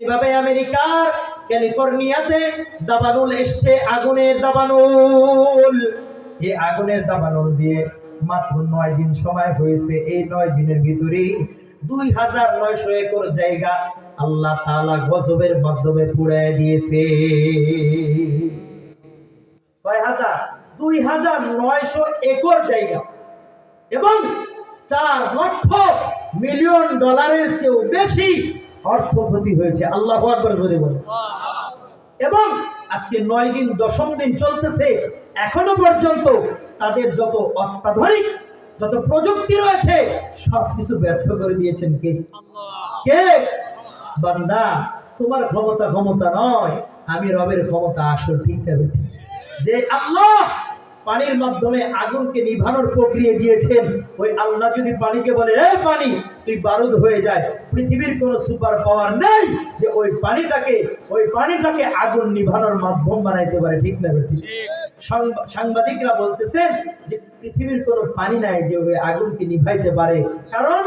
এভাবে আমেরিকার ক্যালিফোর্নিয়াতে দাবানল এসছে, আগুনের দাবানল। এই আগুনের দাবানল দিয়ে মাত্র 9 দিন সময় হয়েছে। এই 9 দিনের ভিতরে 2900 একর জায়গা আল্লাহ তাআলা গজবের মাধ্যমে পুড়িয়ে দিয়েছে। কয় হাজার? 2900 একর জায়গা এবং 4 লক্ষ মিলিয়ন ডলারের চেয়েও বেশি অর্থ ক্ষতি হয়েছে। আল্লাহু আকবার জোরে বলে। এবং আজকে 9 দিন 10ম দিন চলতেছে, এখনো পর্যন্ত তাদের যত অত্যাধুনিক যত প্রযুক্তি রয়েছে সবকিছু ব্যর্থ করে দিয়েছেন কে? কে? বান্দা, তোমার ক্ষমতা নয়, আমি রবের ক্ষমতা আসল। ঠিক না বেঠিক? যে আল্লাহ পানির মাধ্যমে আগুনকে নিভানোর প্রক্রিয়া দিয়েছেন, ওই আল্লাহ যদি পানিকে বলে এই পানি তুই বারুদ হয়ে যায়, পৃথিবীর কোনো সুপার পাওয়ার নেই যে ওই পানিটাকে আগুন নিভানোর মাধ্যম বানাইতে পারে। ঠিক না বেঠিক? সাংবাদিকরা বলতেছেন যে পৃথিবীর কোনো পানি নাই যে ওই আগুনকে নিভাইতে পারে, কারণ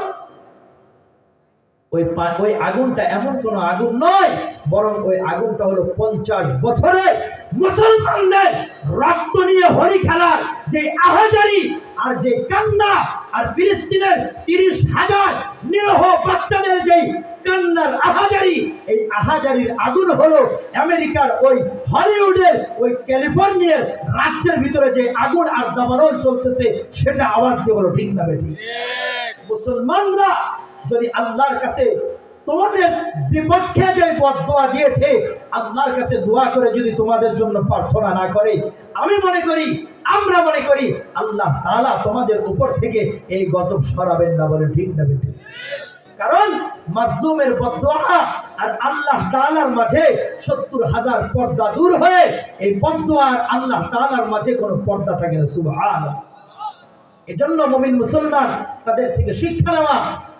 ওই আগুনটা এমন কোন আগুন নয়, বরং ওই আগুনটা হলো 50 বছরে মুসলমানদের রক্ত নিয়ে হোলি খেলার যে আহাজারি আর যে কান্না, আর ফিলিস্তিনের 30,000 নিরহ বাচ্চাদের যে কান্নার আহাজারি, এই আহাজারির আগুন হলো আমেরিকার ওই হলিউডের ওই ক্যালিফোর্নিয়ার রাজ্যের ভিতরে যে আগুন আর দাবানল চলতেছে, সেটা আওয়াজ দিয়ে বলো। ঠিক না বেঠিক? মুসলমানরা যদি আল্লাহর কাছে তোমাদের বিপক্ষে যে বদদোয়া দিয়েছে, আল্লাহর কাছে দোয়া করে যদি তোমাদের জন্য প্রার্থনা না করে, আমরা মনে করি আল্লাহ তাআলা তোমাদের উপর থেকে এই গজব সরাবেন না। বলে ঠিক না বেঠিক? কারণ মাজলুমের বদদোয়া আর আল্লাহ তাআলার মাঝে 70,000 পর্দা দূর হয়ে এই বদদোয়া আর আল্লাহ তাআলার মাঝে কোনো পর্দা থাকে না। সুবহানাল্লাহ। এজন্য মুমিন মুসলমান তাদের থেকে শিক্ষা নেওয়া,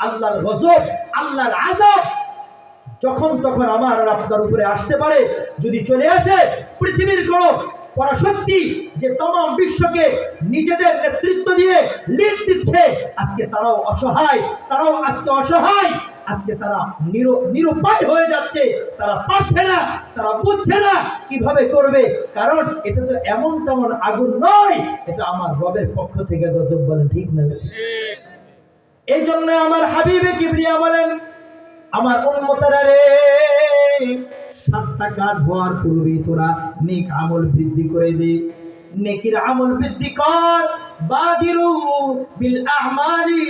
আল্লাহর গজব, আল্লাহর আযাব যখন তখন আমার আর আপনার উপরে আসতে পারে। যদি চলে আসে, পৃথিবীর কোন পরাশক্তি যে तमाम বিশ্বকে নিজেদের নেতৃত্ব দিয়ে লিড দিচ্ছে, আজকে তারাও অসহায়, আজকে তারা নিরুপায় হয়ে যাচ্ছে। তারা পারছে না, তারা বুঝছে না কিভাবে করবে, কারণ এটা তো এমন তেমন আগুন নয়, এটা আমার রবের পক্ষ থেকে গজব। বলেন ঠিক না? এই জন্য আমার হাবিবে কিবরিয়া বলেন, আমার উম্মতেরা রে, 7টা কাজ হওয়ার পূর্বে তোরা নেক আমল বৃদ্ধি করে দে। নেকির আমল বৃদ্ধি কর। বাদিরু বিল আ'মালি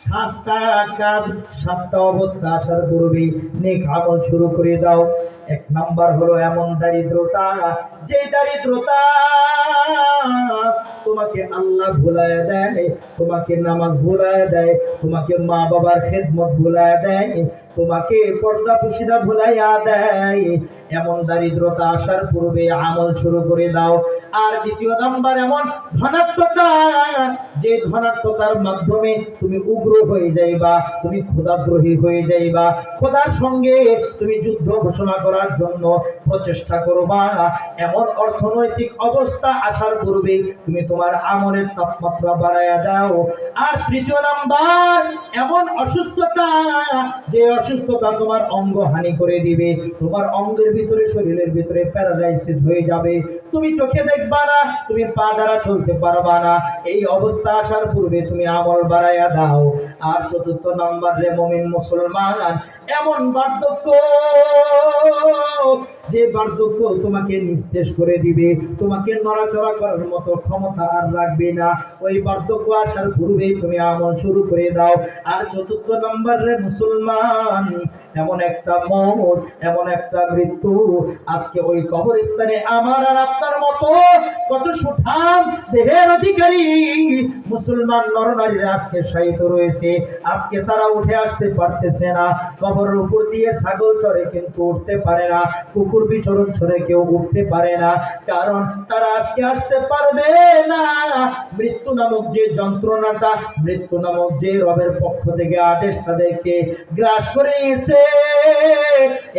7টা কাজ, 7টা অবস্থা আসার পূর্বে নেক আমল শুরু করে দাও। 1 নাম্বার হলো এমন দারিদ্রতা, যে দারিদ্রতা তোমাকে আল্লাহ ভুলায় দেয়, তোমাকে নামাজ ভুলায় দেয়, তোমাকে মা বাবার খেদমত ভুলায় দেয়, তোমাকে পর্দা পুশিদা ভুলাইয়া দেয়। এমন দারিদ্রতা আসার পূর্বে আমল শুরু করে দাও। আর 2 নাম্বার এমন ধনাত্মতা, যে ধনাত্মতার মাধ্যমে তুমি উগ্র হয়ে যাইবা, তুমি খোদাদ্রোহী হয়ে যাইবা, খোদার সঙ্গে তুমি যুদ্ধ ঘোষণা করার জন্য প্রচেষ্টা করবা। এমন অর্থনৈতিক অবস্থা আসার পূর্বে তুমি তোমার আমলের তাপমাত্রা বাড়ায়া যাও। আর 3 নাম্বার এমন অসুস্থতা, যে অসুস্থতা তোমার অঙ্গ হানি করে দিবে, তোমার অঙ্গের ভিতরে, শরীরের ভিতরে প্যারালাইসিস হয়ে যাবে, তুমি চোখে দেখবা না, তুমি পা দ্বারা চলতে পারবা না। এই অবস্থা আসার পূর্বে তুমি আমল বাড়ায়া দাও। আর 4 নাম্বার রে মুমিন মুসলমান, এমন বার্ধক্য, যে বার্ধক্য তোমাকে নিস্তেজ করে দিবে, তোমাকে নড়াচড়া করার মতো ক্ষমতা আর রাখবে না। ওই বার্ধক্য আসার পূর্বে তুমি আমল শুরু করে দাও। আর 4 নাম্বার রে মুসলমান, এমন একটা মওত, এমন একটা মৃত্যু, আজকে ওই কবরস্থানে আমার আর আপনার মতো কত সুঠাম দেহের অধিকারী মুসলমান নরনারীরা আজকে শায়িত রয়েছে। আজকে তারা উঠে আসতে পারতেছে না। কবরের উপর দিয়ে ছাগল চড়ে কিন্তু উঠতে পারে না, কুকুর বিচরণ ছড়ে কেউ উঠতে পারে না, কারণ তারা আজকে আসতে পারবে না। মৃত্যু নামক যে যন্ত্রণাটা, মৃত্যু নামক যে রবের পক্ষ থেকে আদেশ তাদেরকে গ্রাস করে নিয়েছে,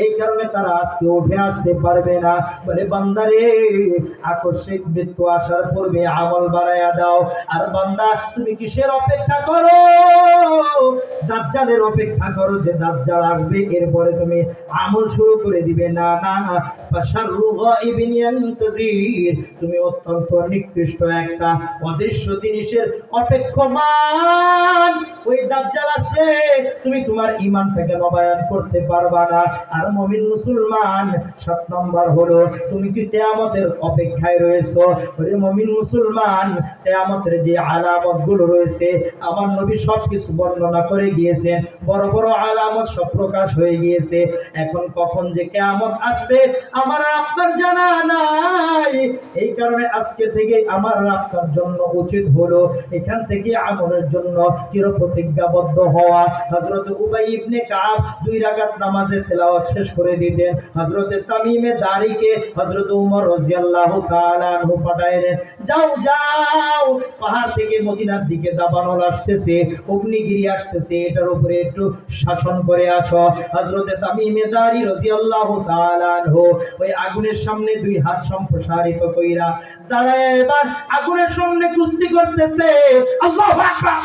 এই কারণে তারা আজকে উঠে আসতে পারবে না। বলে বান্দারে, আকস্মিক মৃত্যু আসার পূর্বে আমল বাড়ায়া দাও। আর বান্দা, তুমি কিসের অপেক্ষা করো? দাজ্জালের অপেক্ষা করো যে দাজ্জাল আসবে, এরপরে তুমি আমল শুরু করে দিবে। না না, ফাশাররু গায়বিন ইয়ানতাজির, তুমি অত্যন্ত নিকৃষ্ট একটা অদৃশ্য জিনিসের অপেক্ষমান। ওই দাজ্জাল আসে, তুমি তোমার ঈমানটাকে নবায়ন করতে পারবা না। আর মুমিন মুসলমান 7 নম্বর হলো, তুমি কি কিয়ামতের অপেক্ষায় রয়েছো? ওরে মুমিন মুসলমান, কিয়ামতের যে আলামত গুলো রয়েছে আমার নবী সবকিছু বর্ণনা করে গিয়েছেন। বড় বড় আলামত সব প্রকাশ হয়ে গিয়েছে। এখন কখন যে কিয়ামত আসবে আমার আপনার জানা নাই। এই কারণে আজকে থেকে আমার আপনার জন্য উচিত হলো এখান থেকে আমলের জন্য চিরপ্রতিজ্ঞাবদ্ধ হওয়া। হযরত উবাই ইবনে কাব 2 রাকাত নামাজের তেলাওয়াত শেষ করে দিতেন। হযরত তামিমে দারিকে হযরত উমর রাদিয়াল্লাহু তাআলা আনহু পাঠাইলেন, যাও যাও, পাহাড় থেকে মদিনার দিকে দাবানল আসতেছে, অগ্নিগিরি আসতেছে, এটার উপরে একটু শাসন করে আসো। হযরত তামিমে দারি রাদিয়াল্লাহু তাআলা আনহু ওই আগুনের সামনে 2 হাত সম্প্রসারিত কইরা দাঁড়ায় এবার আগুনের সামনে কুস্তি করতেছে। আল্লাহু আকবার।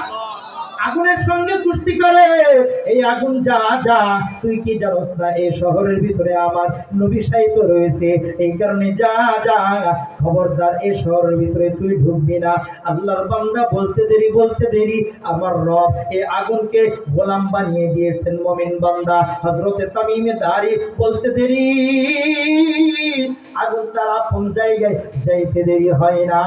আগুনের সঙ্গে কুস্তি করে। এই আগুন, যা যা, তুই কি জানোস না এই শহরের ভিতরে আমার নবী সাহিত্য রয়েছে? এই কারণে যা যা, খবরদার এই শহরের ভিতরে তুই ঢুকবি না। আল্লাহর বান্দা বলতে দেরি আমার রব এই আগুনকে গোলাম বানিয়ে দিয়েছেন মুমিন বান্দা। হযরতে তামিমে দারি বলতে দেরি, আগুন তার আপন জায়গায় যাইতে দেরি হয় না।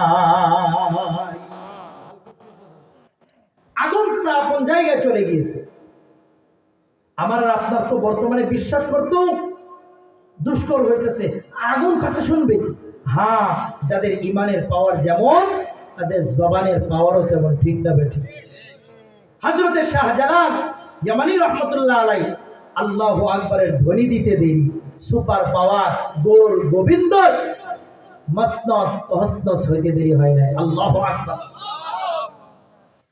আগুন তার আপন জায়গায় চলে গিয়েছে। আমার আর আপনার তো বর্তমানে বিশ্বাস করতো দুষ্কর হইতেছে, আগুন কথা শুনবে। হ্যাঁ, যাদের ইমানের পাওয়ার যেমন তাদের জবানের পাওয়ারও তেমন, ঠিক না বেঠিক? হযরতে শাহজালাল ইয়ামানি রহমতুল্লাহ আলাইহি আল্লাহু আকবারের ধ্বনি দিতে দেরি, সুপার পাওয়ার গোল গোবিন্দ মসনদ তহসনস হইতে দেরি হয় নাই। আল্লাহু আকবার।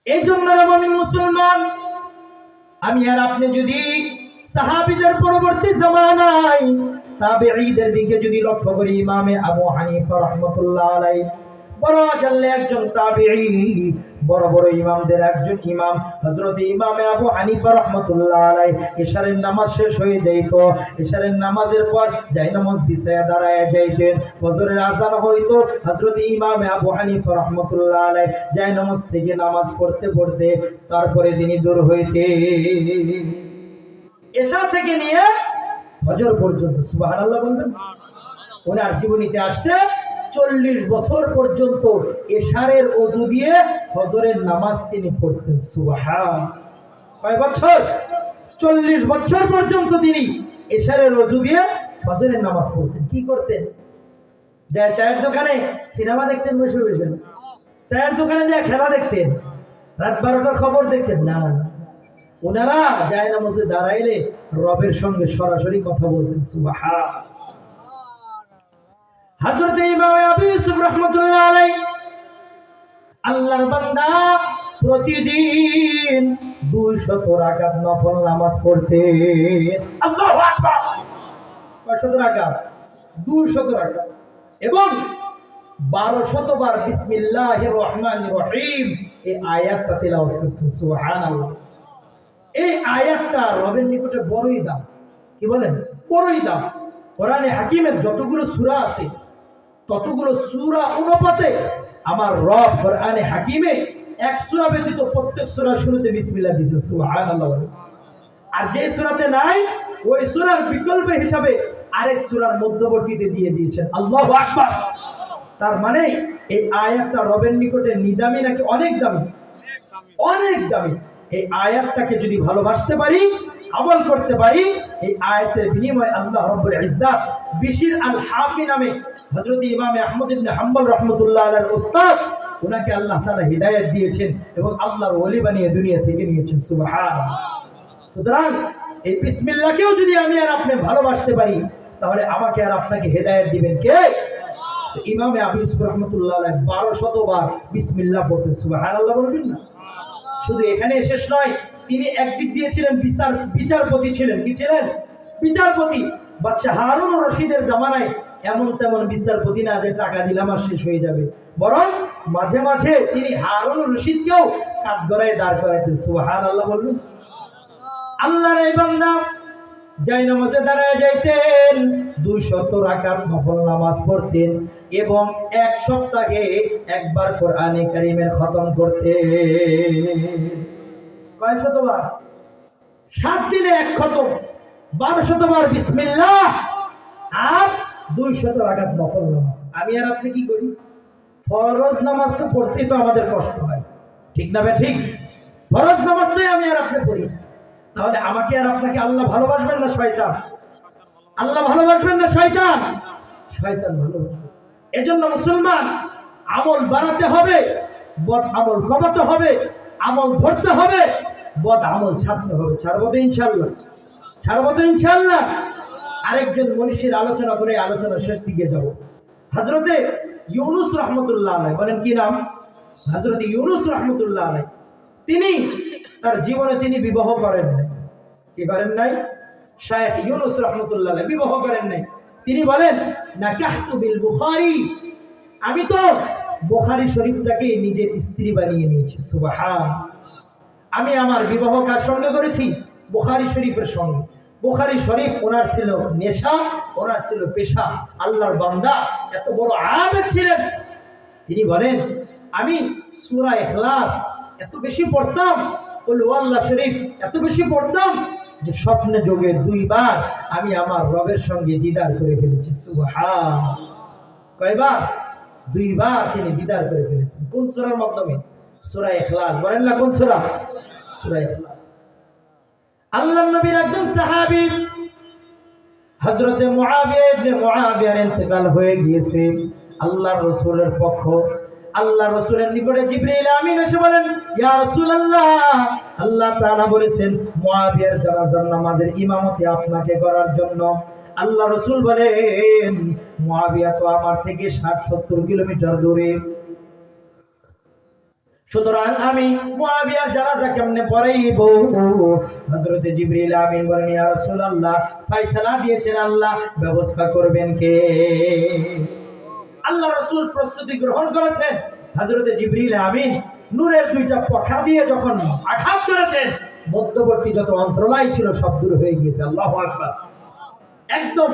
এই জন্য মুমিন মুসলমান, আমি আর আপনি যদি সাহাবীদের পরবর্তী জামানায় তাবেঈদের দিকে যদি লক্ষ্য করি, ইমামে আবু হানিফা রাহমাতুল্লাহ আলাইহি বড় জানলে একজন তাবেঈ, বড় বড় ইমামদের একজন ইমাম। হযরত ইমামে আবু হানিফা রাহমাতুল্লাহ আলাইহি ইশারের নামাজ শেষ হয়ে যাইত, ইশারের নামাজের পর জায়নামাজ বিছায়া দাঁড়ায় যাইতেন। ফজরের আযান হইতো, হযরত ইমামে আবু হানিফা রাহমাতুল্লাহ আলাইহি জায়নামাজ থেকে নামাজ পড়তে পড়তে তারপরে তিনি দূর হইতে এশা থেকে নিয়ে ফজর পর্যন্ত, সুবহানাল্লাহ বলবেন। ওনার জীবনীতে আসছে 40 বছর পর্যন্ত এশারের ওযু দিয়ে ফজরের নামাজ তিনি পড়তেন। সুবহান। কয় বছর? 40 বছর পর্যন্ত তিনি এশারের ওযু দিয়ে ফজরের নামাজ পড়তেন। কি করতেন? যায় চায়ের দোকানে সিনেমা দেখতেন, বসে বসে চায়ের দোকানে যায় খেলা দেখতেন, রাত 12টার খবর দেখতেন না। ওনারা যায় নামাজে দাঁড়াইলে রবের সঙ্গে সরাসরি কথা বলতেন। সুবহান। হযরত ইমাম আবু ইউসুফ রাহমাতুল্লাহ আলাইহি আল্লাহর বান্দা প্রতিদিন 200 রাকাত নফল নামাজ পড়তেন। আল্লাহু আকবার। কত রাকাত? 200 রাকাত। এবং 1200 বার বিসমিল্লাহির রহমানির রহিম এই আয়াতটা তেলাওয়াত করতেন। সুবহানাল্লাহ। এই আয়াতটা রবের নিকটে বড়ই দাম। কি বলেন? বড়ই দাম। কোরআনে হাকিমের যতগুলো সূরা আছে ততগুলো সূরা অনুপাতে আমার রব কোরআনে হাকিমে এক সূরা ব্যতীত প্রত্যেক সূরার শুরুতে বিসমিল্লাহ দিয়েছেন। সুবহানাল্লাহ। আর যে সূরাতে নাই ওই সূরার বিকল্প হিসাবে আরেক সূরার মধ্যবর্তীতে দিয়ে দিয়েছেন। আল্লাহু আকবার। তার মানে এই আয়াতটা রবের নিকটে নিদামি নাকি অনেক দামি? অনেক দামি। এই আয়াতটাকে যদি ভালোবাসতে পারি, আমল করতে পারি, এই আয়াতের বিনিময়ে আল্লাহ রাব্বুল ইজ্জাত বিশির আল হাফি নামে হযরত ইমাম আহমদ ইবনে হাম্বল রাহমাতুল্লাহ আলাইহির উস্তাদ, উনাকে আল্লাহ তাআলা হিদায়াত দিয়েছেন এবং আল্লাহর ওলি বানিয়ে দুনিয়া থেকে নিয়েছেন। সুবহানাল্লাহ। সুতরাং এই বিসমিল্লাহকেও যদি আমি আর আপনি ভালোবাসতে পারি তাহলে আমাকে আর আপনাকে হিদায়াত দিবেন কে? ইমাম আবু ইউসুফ রাহমাতুল্লাহ আলাইহি 1200 বার বিসমিল্লাহ পড়তেন। সুবহানাল্লাহ বলবেন না? শুধু এখানে শেষ নয়, তিনি একদিক দিয়ে ছিলেন বিচারপতি ছিলেন। কি ছিলেন? বিচারপতি বাদশাহ হারুন রশিদের জামানায় এমন তেমন বিচারপতি না যে টাকা দিলাম আর শেষ হয়ে যাবে, বরং মাঝে মাঝে তিনি হারুন রশিদকেও কাঠগড়ায় দাঁড় করাইতেন। সুবহানাল্লাহ বলবেন। আল্লাহর এই বান্দা যাই নামাজে দাঁড়ায় যাইতেন, 200 রাকাত নফল নামাজ পড়তেন এবং এক সপ্তাহে একবার কোরআনে কারীমের খতম করতেন। কয় শতবার? 7 দিনে এক খতম, 1200 বার বিসমিল্লাহ আর 200 রাকাত নফল নামাজ। আমি আর আপনি কি করি? ফরজ নামাজটা পড়তেই তো আমাদের কষ্ট হয়, ঠিক না? ঠিক, ফরজ নামাজটাই আমি আর আপনি পড়ি। তাহলে আমাকে আর আপনাকে আল্লাহ ভালোবাসবেন না শয়তান? আল্লাহ ভালোবাসবেন না শয়তান? শয়তান ভালোবাসবে। এজন্য মুসলমান আমল বাড়াতে হবে, বদ আমল কমাতে হবে, আমল ধরতে হবে, বদ আমল ছাড়তে হবে। ছাড়বো তো ইনশাআল্লাহ, ছাড়বো তো ইনশাআল্লাহ। আরেকজন মনীষীর আলোচনা করে আলোচনা শেষ দিকে যাব। হযরতে ইউনুস রাহমাতুল্লাহ আলাইহি, বলেন কি নাম? হযরতে ইউনুস রাহমাতুল্লাহ আলাইহি। তিনি তার জীবনে তিনি বিবাহ করেন নাই। কি করেন নাই? শাইখ ইউনুস রাহমাতুল্লাহ আলাইহি বিবাহ করেন নাই। তিনি বলেন নাকাহতু বিল বুখারী, আমি তো বুখারী শরীফটাকে নিজের স্ত্রী বানিয়ে নিয়েছি। সুবহান। আমি আমার বিবাহ কার সঙ্গে করেছি? বুখারী শরীফের সঙ্গে। বুখারী শরীফ ওনার ছিল নেশা, ওনার ছিল পেশা। আল্লাহর বান্দা এত বড় আবেদ ছিলেন। তিনি বলেন আমি সূরা ইখলাস এত বেশি পড়তাম, কুল হুয়াল্লাহ শরীফ এত বেশি পড়তাম যে স্বপ্নে যোগে 2 বার আমি আমার রবের সঙ্গে দিদার করে ফেলেছি। সুবহান। কয়বার? 2 বার তিনি দিদার করে ফেলেছেন। কোন সূরার মাধ্যমে? সূরা ইখলাস। বলেন না কোন সূরা? সূরা ইখলাস। আল্লাহর নবীর একজন সাহাবী হযরতে মুআবিয়া ইবনে মুআবিয়ার ইন্তেকাল হয়ে গিয়েছে। আল্লাহর রাসূলের পক্ষ আল্লাহ রাসূলের নিকটে জিবরাইল আমিন এসে বলেন ইয়া রাসূলুল্লাহ, আল্লাহ তাআলা বলেছেন মুআবিয়ার জানাজার নামাজের ইমামতি আপনাকে করার জন্য। আল্লাহ রাসূল বলেন মুআবিয়া তো আমার থেকে 60-70 কিলোমিটার দূরে, সুতরাং আমি মুআবিয়ার জানাজা কেমনে পড়াইব? হযরতে জিবরাইল আমিন বলেন ইয়া রাসূলুল্লাহ, ফয়সালা দিয়েছেন আল্লাহ, ব্যবস্থা করবেন কে? আল্লাহ রাসূল প্রস্তুতি গ্রহণ করেছেন। হযরতে জিবরাইল আমিন নূরের 2টা পখা দিয়ে যখন আঘাত করেছেন, মধ্যবর্তী যত অন্তরায় ছিল সব দূর হয়ে গিয়েছে। আল্লাহু আকবার। একদম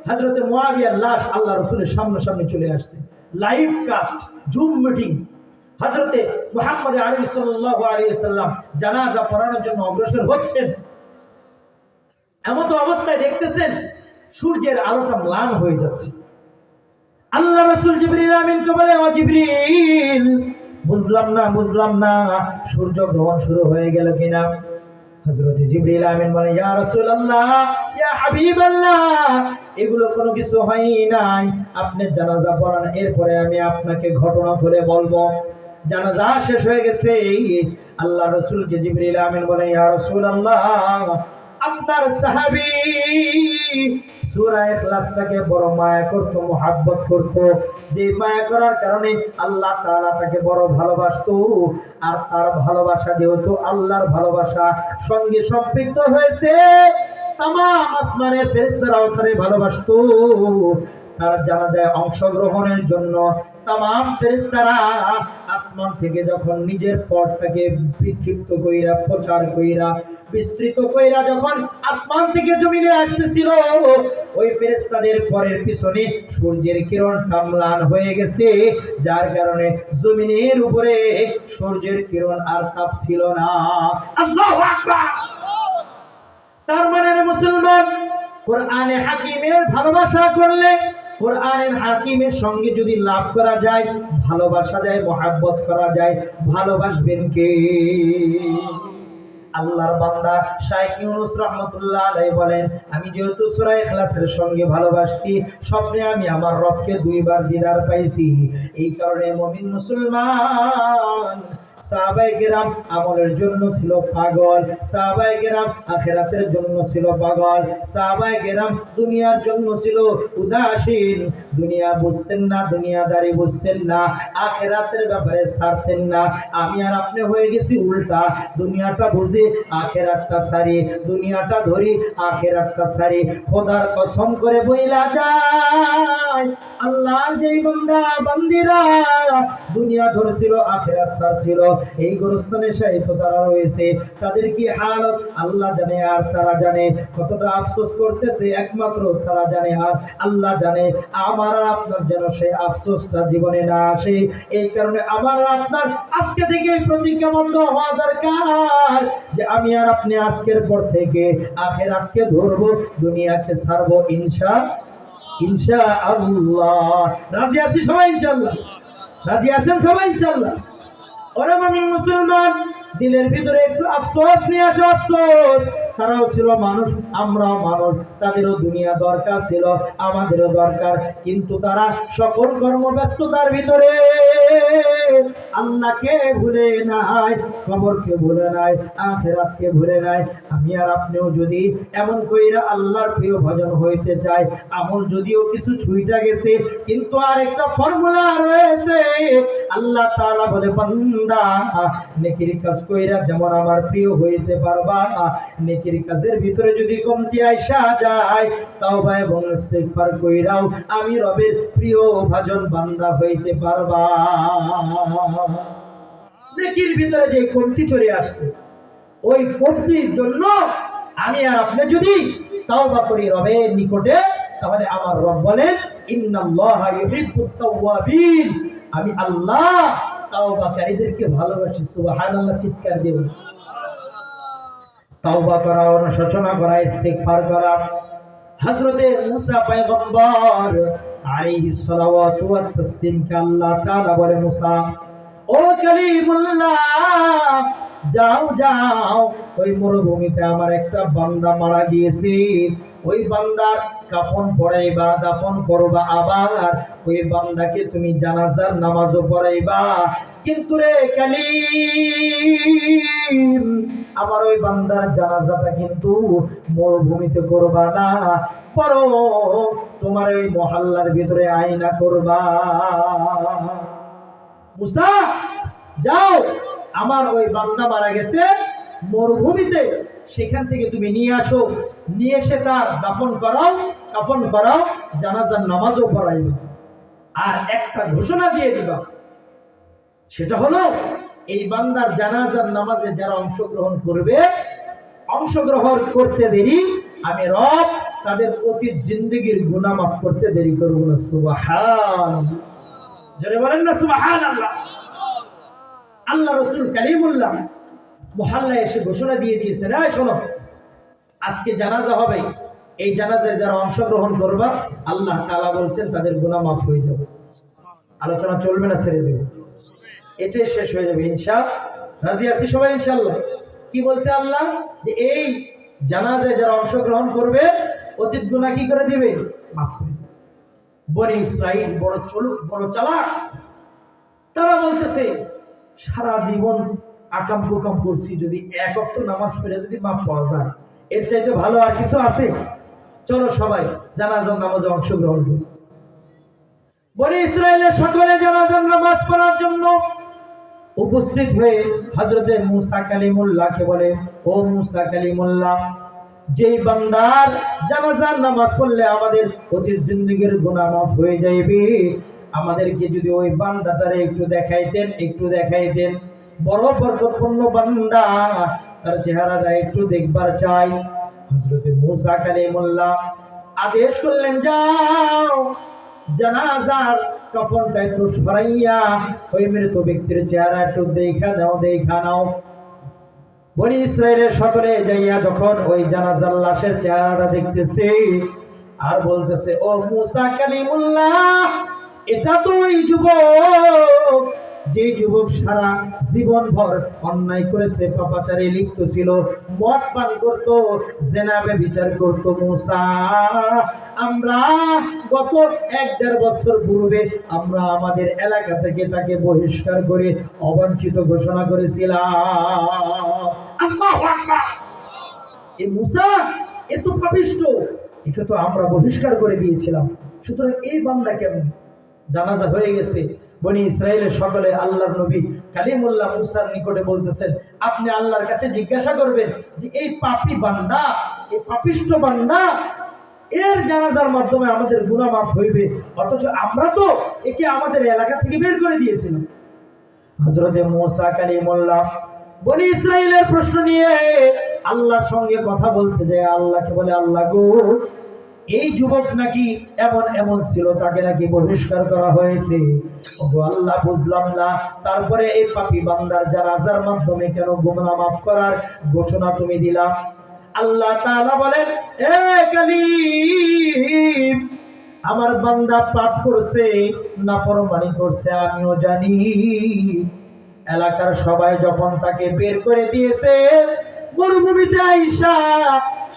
হযরতে মুআবিয়ার লাশ আল্লাহ রাসূলের সামনে চলে আসছে। Live cast, Zoom meeting. হযরতে মুহাম্মদ আরবি সাল্লাল্লাহু আলাইহি ওয়াসাল্লাম জানাজা পড়ানোর জন্য অগ্রসর হচ্ছেন। এমন তো অবস্থায় দেখতেছেন সূর্যের আলোটা ম্লান হয়ে যাচ্ছে। আল্লাহ রাসূল জিবরিল আমিনকে বলে ও জিবরিল, বুঝলাম না সূর্য গ্রহণ শুরু হয়ে গেল কিনা? হযরতে জিবরিল আমিন বলে ইয়া রাসূলুল্লাহ, ইয়া হাবিবাল্লাহ, এগুলো কোনো কিছু হয় নাই, আপনি জানাজা পড়ান, এরপরে আমি আপনাকে ঘটনা খুলে বলবো। জানাজা শেষ হয়ে গেছে। আল্লাহ রাসূলকে জিবরিল আমিন বলে ইয়া রাসূলুল্লাহ, আপনার সাহাবী সূরা ইখলাসটাকে বড় মায়া করত, মুহাব্বত করত, যে মায়া করার কারণে আল্লাহ তাআলা তাকে বড় ভালোবাসতো। আর তার ভালোবাসা যেহেতু আল্লাহর ভালোবাসা সঙ্গে সম্পৃক্ত হয়েছে, তামাম আসমানের ফেরেশতারাও তারে ভালোবাসতো। তার জানাজায় অংশগ্রহণের জন্য তামাম ফেরেশতারা আসমান থেকে যখন নিজের পথটাকে বিক্ষিপ্ত কইরা, প্রচার কইরা, বিস্তৃত কইরা যখন আসমান থেকে জমিনে আসতেছিল, ওই ফেরেশতাদের পরের পিছনে সূর্যের কিরণ ম্লান হয়ে গেছে, যার কারণে জমিনের উপরে সূর্যের কিরণ আর তাপ ছিল না। আল্লাহু আকবার। তার মানে মুসলমান, কোরআনে হাকিমের ভালোবাসা করলে, কোরআনের হাকিমের সঙ্গে যদি লাভ করা যায়, ভালোবাসা যায়, মহাব্বত করা যায়, ভালোবাসবেন কে? আল্লাহর বান্দা শাইখ ইউনুস রাহমাতুল্লাহ আলাইহি বলেন আমি যেহেতু সূরা ইখলাসের সঙ্গে ভালোবাসছি, স্বপ্নে আমি আমার রবকে 2 বার দিদার পাইছি। এই কারণে মুমিন মুসলমান সাহাবায়ে কেরাম আমলের জন্য ছিল পাগল, সাহাবায়ে কেরাম আখিরাতের জন্য ছিল পাগল, সাহাবায়ে কেরাম দুনিয়ার জন্য ছিল উদাসীন। দুনিয়া বুঝতেন না, দুনিয়াদারি বুঝতেন না, আখিরাতের ব্যাপারে ছাড়তেন না। আমি আর আপনি হয়ে গেছি উল্টা, দুনিয়াটা বুঝি আখিরাতটা ছাড়ি, দুনিয়াটা ধরি আখিরাতটা ছাড়ি। খোদার কসম করে বইলা যায়, আল্লাহর যেই বান্দা বান্দিরা দুনিয়া ধরেছিল আখিরাত ছাড়ছিল, এই গোরস্থানে শায়িত তারা রয়েছে, তাদের কি হালত আল্লাহ জানে আর তারা জানে। কতটা আফসোস করতেছে একমাত্র তারা জানে আর আল্লাহ জানে। আমার আর আপনার যেন সেই আফসোসটা জীবনে না আসে, এই কারণে আমার আর আপনার আজকে থেকে প্রতিজ্ঞাবদ্ধ হওয়া দরকার যে আমি আর আপনি আজকের পর থেকে আখিরাতকে ধরবো, দুনিয়াকে ছাড়বো ইনশাআল্লাহ। রাজি আছি সবাই ইনশাআল্লাহ? রাজি আছেন সবাই ইনশাআল্লাহ? ওরে মুমিন মুসলমান, দিলের ভিতরে একটু আফসোস নিয়ে আসো, আফসোস। তারাও ছিল মানুষ, আমরাও মানুষ, তাদেরও দুনিয়া দরকার ছিল, আমাদেরও দরকার, কিন্তু তারা সকল কর্মব্যস্ততার ভিতরে আল্লাহকে ভুলে নাই, কবরকে ভুলে নাই, আখিরাতকে ভুলে নাই। আমি আর আপনিও যদি এমন কইরা আল্লাহর প্রিয় ভজন হইতে চাই, আমল যদিও কিছু ছুঁইটা গেছে, কিন্তু আর একটা ফর্মুলা রয়েছে। আল্লাহ তাআলা বলে, বান্দা নেকির কাজ কইরা যেমন আমার প্রিয় হইতে পারবা, নেকির কাজের ভিতরে যদি কমতি আইসা যায়, তাওবা এবং ইস্তিগফার কইরাও আমি রবের প্রিয় ভজন বান্দা হইতে পারবা। নেকির ভিতরে যে কমতি চলে আসছে, ওই কমতির জন্য আমি আর আপনি যদি তাওবা করি রবের নিকটে, তাহলে আমার রব বলেন, ইন্নাল্লাহা ইউহিব্বুত তাওয়াবিন, আমি আল্লাহ তাওবাকারীদেরকে ভালোবাসি। সুবহানাল্লাহ, চিৎকার দিও। তাওবা করা, অনুশোচনা করা, ইস্তিগফার করা। হযরতে মুসা পয়গম্বর আলাইহিস সালাওয়াতু ওয়াত তাসলিমকে আল্লাহ তাআলা বলে, মুসা ও কালিমুল্লাহ, যাও যাও, ওই মরুভূমিতে আমার একটা বান্দা মারা গিয়েছে, ওই বান্দার কাফন পড়াইবা, দাফন করবা, আবার ওই বান্দাকে তুমি জানাজার নামাজও পড়াইবা। কিন্তু রে কালিম, আমার ওই বান্দার জানাজাটা কিন্তু মরুভূমিতে করবা না, বরং তোমার ওই মহল্লার ভিতরে আয়না করবা। মুসা যাও, আমার ওই বান্দা মারা গেছে মরুভূমিতে, সেখান থেকে তুমি নিয়ে আসো, নিয়ে এসে তার দাফন করাও, কাফন করাও, জানাজার নামাজও পড়াইবা। আর একটা ঘোষণা দিয়ে দিবা, সেটা হলো এই বান্দার জানাজার নামাজে যারা অংশগ্রহণ করবে, অংশগ্রহণ করতে দেরি আমি রব তাদের অতীত জিন্দেগির গুনাহ মাফ করতে দেরি করব না। সুবহানাল্লাহ, জোরে বলেন না সুবহানাল্লাহ। আল্লাহ রাসূল কালিমুল্লাহ মহল্লায় এসে ঘোষণা দিয়ে দিয়েছেন, এই শোনো, আজকে জানাজা হবে, এই জানাজায় যারা অংশগ্রহণ করবা, আল্লাহ তাআলা বলছেন তাদের গুনাহ মাফ হয়ে যাবে। আলোচনা চলবে না, ছেড়ে দেবে, এটাই শেষ হয়ে যাবে ইনশাআল্লাহ। রাজি আছি সবাই ইনশাআল্লাহ? কি বলছে আল্লাহ? যে এই জানাজায় যারা অংশগ্রহণ করবে, অতীত গুনাহ কি করে দিবে? মাফ করে দিবে। বনি ইসরাইল বড় চলুক, বড় চালাক, তারা বলতেছে সারা জীবন আকাম কুকাম করছি, যদি এক ওয়াক্ত নামাজ পড়ে যদি মাপ পাওয়া যায়, এর চাইতে ভালো আর কিছু আছে? চলো সবাই জানাজার নামাজে অংশগ্রহণ করি। বনি ইসরাইলের সকলে জানাজার নামাজ পড়ার জন্য উপস্থিত হয়ে হযরতে মুসা কালিমুল্লাহকে বলে, ও মুসা কালিমুল্লাহ, যেই বান্দার জানাজার নামাজ পড়লে আমাদের অতীত জিন্দেগির গুনাহ মাফ হয়ে যাবে, আমাদেরকে যদি ওই বান্দাটারে একটু দেখাইতেন, বড় বরকতপূর্ণ বান্দা, তার চেহারাটা একটু দেখবার চাই। হযরতে মুসা কালিমুল্লাহ আদেশ করলেন, যাও জানাজার কাফনটা একটু সরাইয়া ওই মৃত ব্যক্তির চেহারা একটু দেখা নাও। বনি ইসরাইলের সকলে যাইয়া যখন ওই জানাজার লাশের চেহারাটা দেখতেছে, আর বলতেছে, ও মুসা কালিমুল্লাহ, এটা তো ওই যুবক যে যুবক সারা জীবন ভর অন্যায় করেছে, পাপাচারে লিপ্ত ছিল, মদ পান করত, জেনাবে বিচার করত, মুসা আমরা গত 1-1.5 বছর পূর্বে আমরা আমাদের এলাকা থেকে তাকে বহিষ্কার করে অবাঞ্ছিত ঘোষণা করেছিলাম। আল্লাহু আকবার। এই মুসা এত পাপিষ্ঠ, একে তো আমরা বহিষ্কার করে দিয়েছিলাম, সুতরাং এই বান্দা কেমন? জানাজা হয়ে গেছে, বনি ইসরায়েলের সকলে আল্লাহর নবী কালিমুল্লাহ মুসার নিকটে বলতেছেন, আপনি আল্লাহর কাছে জিজ্ঞাসা করবেন যে এই পাপী বান্দা, এই পাপিষ্ঠ বান্দা, এর জানাজার মাধ্যমে আমাদের গুনাহ মাফ হইবে, অথচ আমরা তো একে আমাদের এলাকা থেকে বের করে দিয়েছিলাম। হযরতে মুসা কালিমুল্লাহ বনি ইসরায়েলের প্রশ্ন নিয়ে আল্লাহর সঙ্গে কথা বলতে যায়, আল্লাহকে বলে, আল্লাহ গো, এই যুবক নাকি এমন এমন ছিল, তাকে নাকি বহিষ্কার করা হয়েছে। ওগো আল্লাহ, বুঝলাম না, তারপরে এই পাপী বান্দার জানাজার মাধ্যমে কেন গুনাহ মাফ করার ঘোষণা তুমি দিলা? আল্লাহ তাআলা বলেন, এ কালিম, আমার বান্দা পাপ করছে, নাফরমানি করছে, আমিও জানি। এলাকার সবাই যখন তাকে বের করে দিয়েছে, মরুভূমিতে আইসা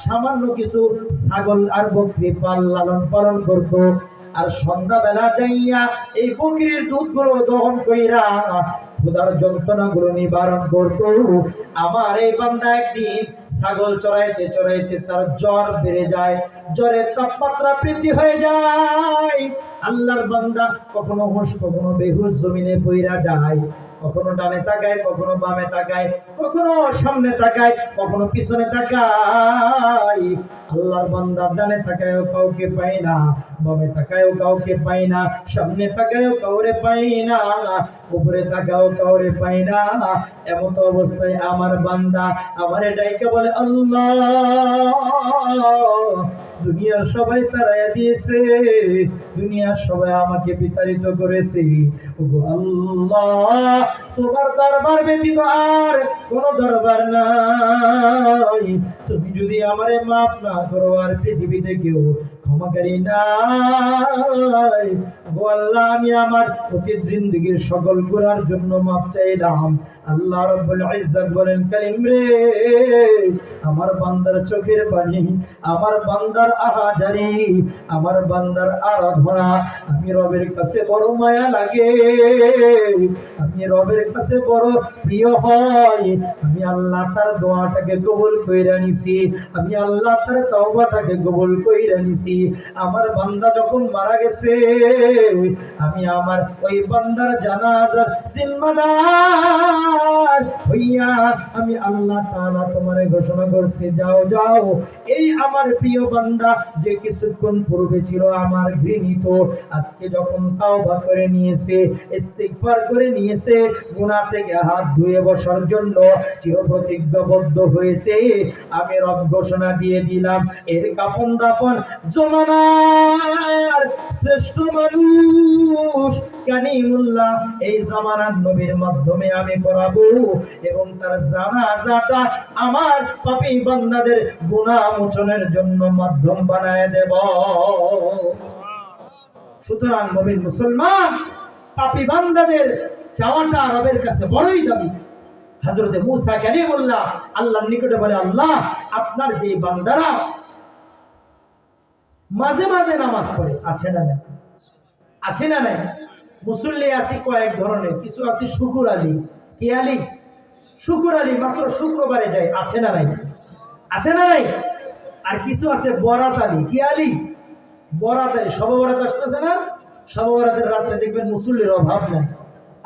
সামান্য কিছু ছাগল আর বকরি লালন পালন করত, আর সন্ধ্যাবেলা যাইয়া এই বকরির দুধগুলো দহন কইরা ক্ষুধার যন্ত্রণাগুলো নিবারণ করত। আমার এই বান্দা একদিন ছাগল চড়াইতে চড়াইতে তার জ্বর বেড়ে যায়, জ্বরের তাপমাত্রা বৃদ্ধি হয়ে যায়। আল্লাহর বান্দা কখনো হুঁশ কখনো বেহুশ জমিনে পইরা যায়, কখনো ডানে তাকায়, কখনো বামে তাকায়, কখনো সামনে তাকায়, কখনো পিছনে তাকায়। আল্লাহর বান্দা ডানে তাকায়ও কাউকে পায় না, বামে তাকায়ও কাউকে পায় না, সামনে তাকায়ও কাউরে পায় না, উপরে তাকায়ও কাউরে পায় না। এমন তো অবস্থায় আমার বান্দা আমারে ডাইকে বলে, আল্লাহ, দুনিয়ার সবাই তাড়াইয়া দিয়েছে, দুনিয়ার সবাই আমাকে বিতাড়িত করেছে, ওগো আল্লাহ, তোমার দরবার ব্যতীত আর কোন দরবার নাই, তুমি যদি আমারে মাফ না করো আর পৃথিবীতে কেউ ক্ষমাকারী নাই। ওগো আল্লাহ, আমি আমার অতীত জিন্দেগীর সকল গুনার জন্য মাফ চাইলাম। আল্লাহ রাব্বুল ইজ্জত বলেন, কালিম রে, আমার বান্দার চোখের পানি, আমার বান্দার আহাজারি, আমার বান্দার আরাধনা আমি রবের কাছে বড় মায়া লাগে, আমি রবের কাছে বড় প্রিয় হয়। আমি আল্লাহ তার দোয়াটাকে কবুল কইরা নিছি, আমি আল্লাহ তার তওবাটাকে কবুল কইরা নিছি। আমার বান্দা যখন মারা গেছে, আমি আমার ওই বান্দার জানাজার জিম্মাদার হইয়া আমি আল্লাহ তাআলা তোমারে ঘোষণা করছি, যাও যাও, এই আমার প্রিয় বান্দা যে কিছুক্ষণ পূর্বে ছিল আমার ঘৃণিত, আজকে যখন তাওবা করে নিয়েছে, ইস্তিগফার করে নিয়েছে, গুনাহ থেকে হাত ধুয়ে বসার জন্য চিরপ্রতিজ্ঞাবদ্ধ হয়েছে, আমি রব ঘোষণা দিয়ে দিলাম, এর কাফন দাফন জমানার শ্রেষ্ঠ মানুষ কালিমুল্লাহ এই জামানার নবীর মাধ্যমে আমি করাবো, এবং তার জানাজাটা আমার পাপী বান্দাদের গুনাহ মোচনের জন্য মাধ্যম বানায় দেব। সুতরাং মুমিন মুসলমান, পাপী বান্দাদের চাওয়াটা রবের কাছে বড়ই দামি। হযরতে মুসা কালিমুল্লাহ আল্লাহর নিকটে বলে, আল্লাহ, আপনার যে বান্দারা মাঝে মাঝে নামাজ পড়ে, আছে না নাই? আছে না নাই? মুসল্লি আছে কয়েক ধরনের, কিছু আছে শুকুর আলী। কি আলী? শুকুর আলী, মাত্র শুক্রবারে যায়, আছে না নাই? আছে না নাই? আর কিছু আছে বরাত আলী। কি আলী? বরাত আলী। শবে বরাত আসতেছে না, শবে বরাতের রাত্রে দেখবেন মুসল্লির অভাব নাই।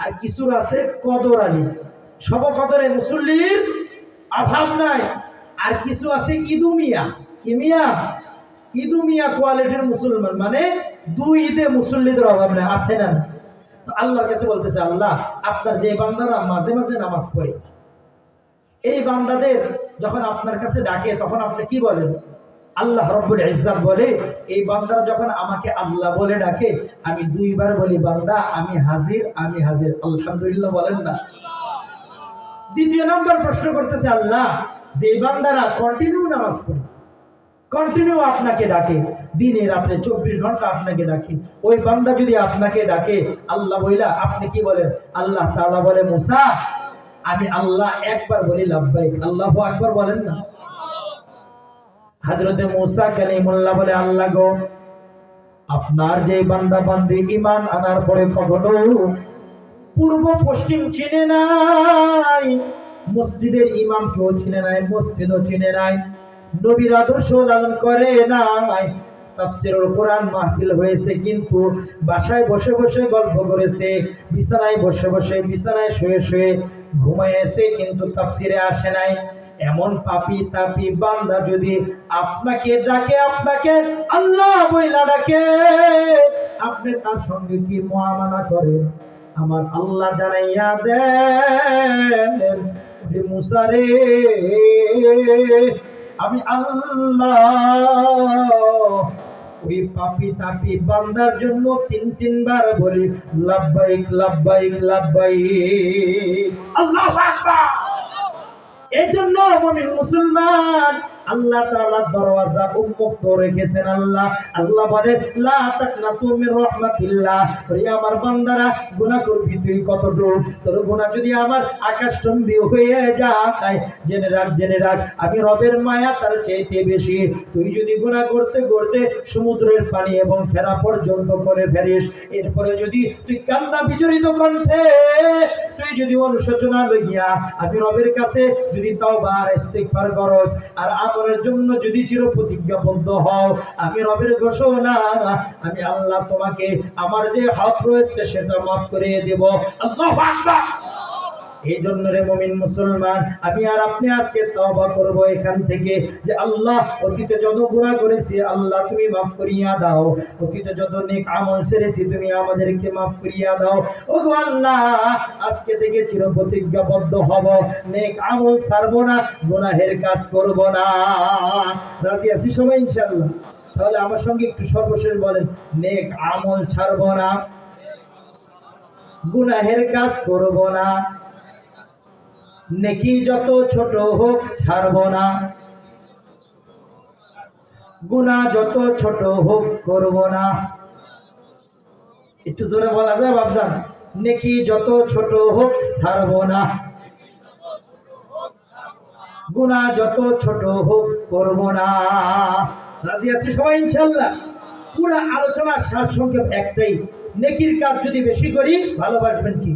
আর কিছু আছে কদর আলী, শবে কদরে মুসল্লির অভাব নাই। আর কিছু আছে ইদুমিয়া। কি মিয়া? ইদুমিয়া কোয়ালিটির মুসলমান, মানে দুই ঈদে মুসল্লিদের অভাব নাই, আছে না? তো আল্লাহর কাছে বলতেছে, আল্লাহ, আপনার যে বান্দারা মাঝে মাঝে নামাজ পড়ে, এই বান্দাদের যখন আপনার কাছে ডাকে তখন আপনি কি বলেন? আল্লাহ রাব্বুল ইজ্জত বলে, এই বান্দারা যখন আমাকে আল্লাহ বলে ডাকে, আমি দুইবার বলি, বান্দা আমি হাজির, আমি হাজির, আলহামদুলিল্লাহ বলেন না? দ্বিতীয় নম্বর প্রশ্ন করতেছে আল্লাহ, যে বান্দারা কন্টিনিউ নামাজ পড়ে, কন্টিনিউ আপনাকে ডাকে, দিনে রাতে 24 ঘন্টা আপনাকে ডাকে। ওই বান্দা যদি আপনাকে ডাকে আল্লাহ বইলা, আপনি কি বলেন? আল্লাহ তাআলা বলে মুসা, আমি আল্লাহ একবার বলি লাব্বাইক, আল্লাহু আকবার বলেন না? হযরতে মুসা কালিমুল্লাহ বলে, আল্লাহ গো, আপনার যে বান্দা বান্দি ঈমান আনার পরে কখনো পূর্ব পশ্চিম চিনে নাই, মসজিদের ইমামকেও চিনে নাই, মসজিদও চিনে নাই, নবীর আদর্শ লালন করে নাই, তাফসীরুল কোরআন মাহফিল হয়েছে কিন্তু বাসায় বসে বসে গল্প করেছে, বিছানায় বসে বসে, বিছানায় শুয়ে শুয়ে ঘুমাইছে, কিন্তু তাফসীরে আসে নাই। এমন পাপী তাপী বান্দা যদি আপনাকে ডাকে, আপনাকে আল্লাহ বইলা ডাকে, আপনি তার সঙ্গে কি মুআমালা করেন? আমার আল্লাহ জানাইয়া দেন, ওরে মুসা রে, আমি আল্লাহ ওই পাপী তাপী বান্দার জন্য 3-3 বার বলি লাব্বাইক লাব্বাইক লাব্বাইক, আল্লাহু আকবার। এই জন্য মুমিন মুসলমান আল্লাহ তাআলার দরওয়াজা উন্মুক্ত রেখেছেন। আল্লাহ বলে, লা তাকনাতু মির রাহমাতিল্লাহ, ওরে আমার বান্দারা, গুনাহ করবি তুই কতটুকু? তোর গুনাহ যদি আমার আকাশচুম্বী হয়ে যায়, জেনে রাখ আমি রবের মায়া তার চাইতে বেশি। তুই যদি গুনাহ করতে করতে সমুদ্রের পানি এবং ফেরা পর্যন্ত করে ফেরিস, এরপরে যদি তুই কান্না বিজড়িত কণ্ঠে তুই যদি অনুশোচনা লইয়া আমি রবের কাছে যদি তাওবা আর ইস্তিগফার করস, আর আমলের জন্য যদি চির প্রতিজ্ঞাবদ্ধ হও, আমি রবের ঘোষণা, আমি আল্লাহ তোমাকে আমার যে হক রয়েছে সেটা মাফ করে দেব। আল্লাহু আকবার। এই জন্য রে মুমিন মুসলমান, আমি আর আপনি আজকে তওবা করব এখান থেকে যে আল্লাহ, অতীতে যত গুনাহ করেছি আল্লাহ তুমি মাফ করিয়া দাও, অতীতে যত নেক আমল ছেড়েছি তুমি আমাদেরকে মাফ করিয়া দাও। ওগো আল্লাহ, আজকে থেকে চির প্রতিজ্ঞাবদ্ধ হব, নেক আমল ছাড়ব না, গুনাহের কাজ করব না। রাজি আছি সবাই ইনশাআল্লাহ? তাহলে আমার সঙ্গে একটু সর্বশেষ বলেন, নেক আমল ছাড়ব না, গুনাহের কাজ করব না, নেকি যত ছোট হোক ছাড়ব না, গুনাহ যত ছোট হোক করব না। একটু জোরে বলা যায় বাপজান? নেকি যত ছোট হোক ছাড়ব না, গুনাহ যত ছোট হোক করব না। রাজি আছি সবাই ইনশাআল্লাহ? পুরো আলোচনার সারসংক্ষেপ একটাই, নেকির কাজ যদি বেশি করি ভালোবাসবেন কি?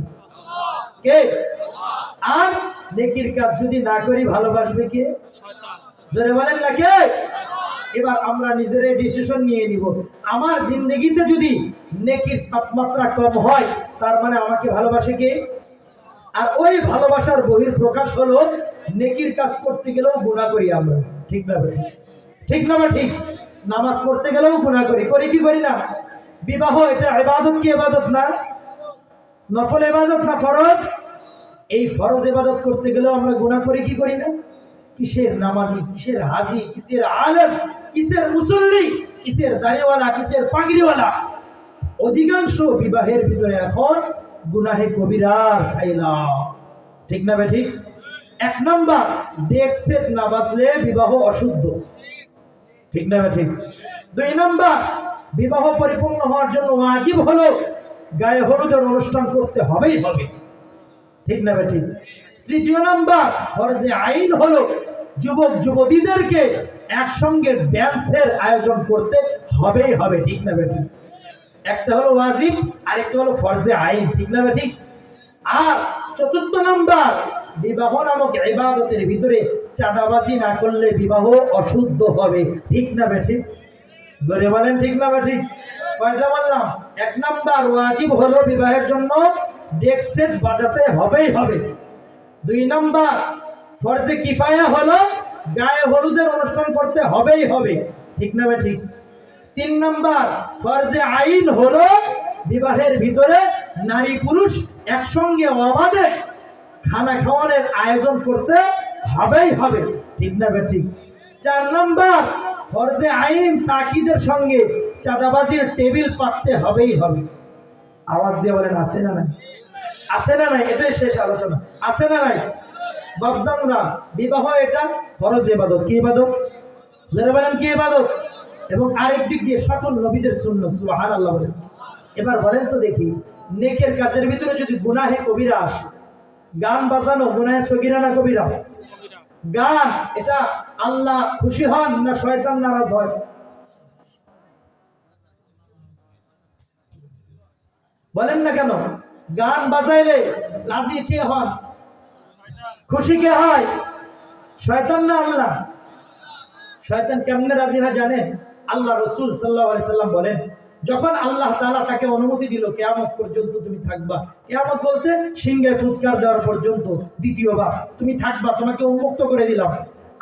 কে? আর নেকির কাজ যদি না করি ভালোবাসবে কে? জোরে বলেন না কে? এবার আমরা নিজের ডিসিশন নিয়ে নিব, আমার জিন্দেগিতে যদি নেকির তাপমাত্রা কম হয় তার মানে আমাকে ভালোবাসে কে? আর ওই ভালোবাসার বহির প্রকাশ হলো নেকির কাজ করতে গেলেও গুনাহ করি আমরা, ঠিক না ভাই? ঠিক না ভাই? ঠিক। নামাজ পড়তে গেলেও গুনাহ করি কি করি না? বিবাহ এটা ইবাদত কি ইবাদত না? নফল ইবাদত না ফরজ? এই ফরজ ইবাদত করতে গেলেও আমরা গুনাহ করি কি করি না? কিসের নামাজি, কিসের হাজি, কিসের আলেম, কিসের মুসল্লি, কিসের দাড়িওয়ালা, কিসের পাগড়িওয়ালা, অধিকাংশ বিবাহের ভিতরে এখন গুনাহে কবিরার ছাইলা, ঠিক না ভাই? ঠিক। 1 নাম্বার, ডেট সেট না বাজলে বিবাহ অশুদ্ধ, ঠিক না ভাই? ঠিক। 2 নাম্বার, বিবাহ পরিপূর্ণ হওয়ার জন্য ওয়াজিব হলো গায়ে হলুদের অনুষ্ঠান করতে হবেই হবে, ঠিক না ভাই? ঠিক। 3 নাম্বার, ফরজে আইন হলো যুবক যুবতীদেরকে একসঙ্গে ড্যান্সের আয়োজন করতে হবেই হবে, ঠিক না ভাই? ঠিক। একটা হলো ওয়াজিব আর একটা হলো ফরজে আইন, ঠিক না ভাই? ঠিক। আর 4 নাম্বার, বিবাহ নামক ইবাদতের ভিতরে চাঁদাবাজি না করলে বিবাহ অশুদ্ধ হবে, ঠিক না ভাই? ঠিক। জোরে বলেন ঠিক না ভাই? ঠিক। কয়টা বললাম? 1 নাম্বার ওয়াজিব হলো বিবাহের জন্য ডেক সেট বাজাতে হবেই হবে। 2 নাম্বার, ফরজে কিফায়া হলো গায়ে হলুদের অনুষ্ঠান করতে হবেই হবে, ঠিক না ভাই? ঠিক। 3 নাম্বার, ফরজে আইন হলো বিবাহের ভিতরে নারী পুরুষ একসঙ্গে অবাধে খানা খাওয়ানোর আয়োজন করতে হবেই হবে, ঠিক না ভাই? ঠিক। 4 নাম্বার, ফরজে আইন তাকিদের সঙ্গে চাঁদাবাজির টেবিল পাততে হবেই হবে। আওয়াজ দিয়ে বলেন আছে না নাই? আছে না নাই? এটাই শেষ আলোচনা, আছে না নাই? বাপজানরা, বিবাহ এটা ফরজ ইবাদত। কি ইবাদত? যারা বলেন কি ইবাদত, এবং আরেক দিক দিয়ে সকল নবীদের সুন্নাত। সুবহানাল্লাহ বলেন। এবার বলেন তো দেখি, নেকের কাজের ভিতরে যদি গুনাহে কবিরা আসে, গান বাজানো গুনাহে সগীরা না কবিরা? গান, এটা আল্লাহ খুশি হন না শয়তান নারাজ হয়? বলেন না কেন? গান বাজাইলে রাজি কে হন, খুশি কে হয়? শয়তান না আল্লাহ? শয়তান কেমনে রাজি হয় জানেন? আল্লাহ রাসূল সাল্লাল্লাহু আলাইহি সাল্লাম বলেন, যখন আল্লাহ তাআলা তাকে অনুমতি দিল কিয়ামত পর্যন্ত তুমি থাকবা, কিয়ামত বলতে সিংহে ফুৎকার দেওয়ার পর্যন্ত, দ্বিতীয়বার তুমি থাকবা, তোমাকে উন্মুক্ত করে দিলাম।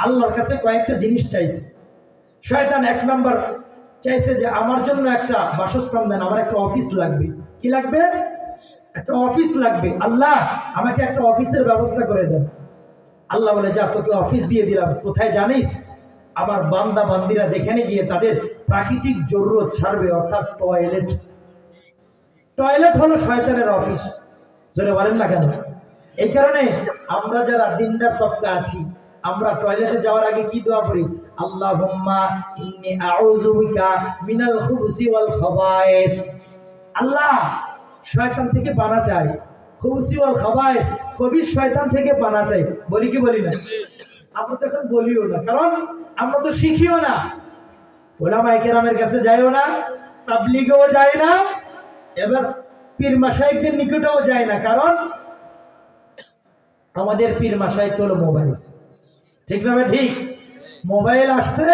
আল্লাহর কাছে কয়েকটা জিনিস চাইছে। শয়তান এক নাম্বার চাইছে যে আমার জন্য একটা বাসস্থান দেন, আমার একটা অফিস লাগবে। কি লাগবে? একটা অফিস লাগবে। আল্লাহ আমাকে একটা অফিসের ব্যবস্থা করে দেন। আল্লাহ বলে, যা তোকে অফিস দিয়ে দিলাম। কোথায় জানিস? আমার বান্দা বান্দিরা যেখানে গিয়ে তাদের প্রাকৃতিক জরুরত ছাড়বে, অর্থাৎ টয়লেট। টয়লেট হলো শয়তানের অফিস। জোরে বলেন না কেন? এই কারণে আমরা যারা দিনদার তবকা আছি, আমরা টয়লেটে যাওয়ার আগে কি দোয়া করি? আল্লাহুম্মা ইন্নী আউযু বিকা মিনাল খুবুসি ওয়াল খাবায়েস। আল্লাহ, শয়তান থেকে পানা চাই। খুবুসি ওয়াল খাবায়েস, কবির শয়তান থেকে পানা চাই। বলি কি বলি না? আমরা তো এখন বলিও না, কারণ আমরা তো শিখিও না। ওলামায়ে কেরামের কাছে যাইও না, তাবলীগেও যায় না, এবার পীর মাশায়েখদের নিকটেও যায় না, কারণ আমাদের পীর মাশায়েখ হলো মোবাইল। ঠিক না? ঠিক। মোবাইল আসছে,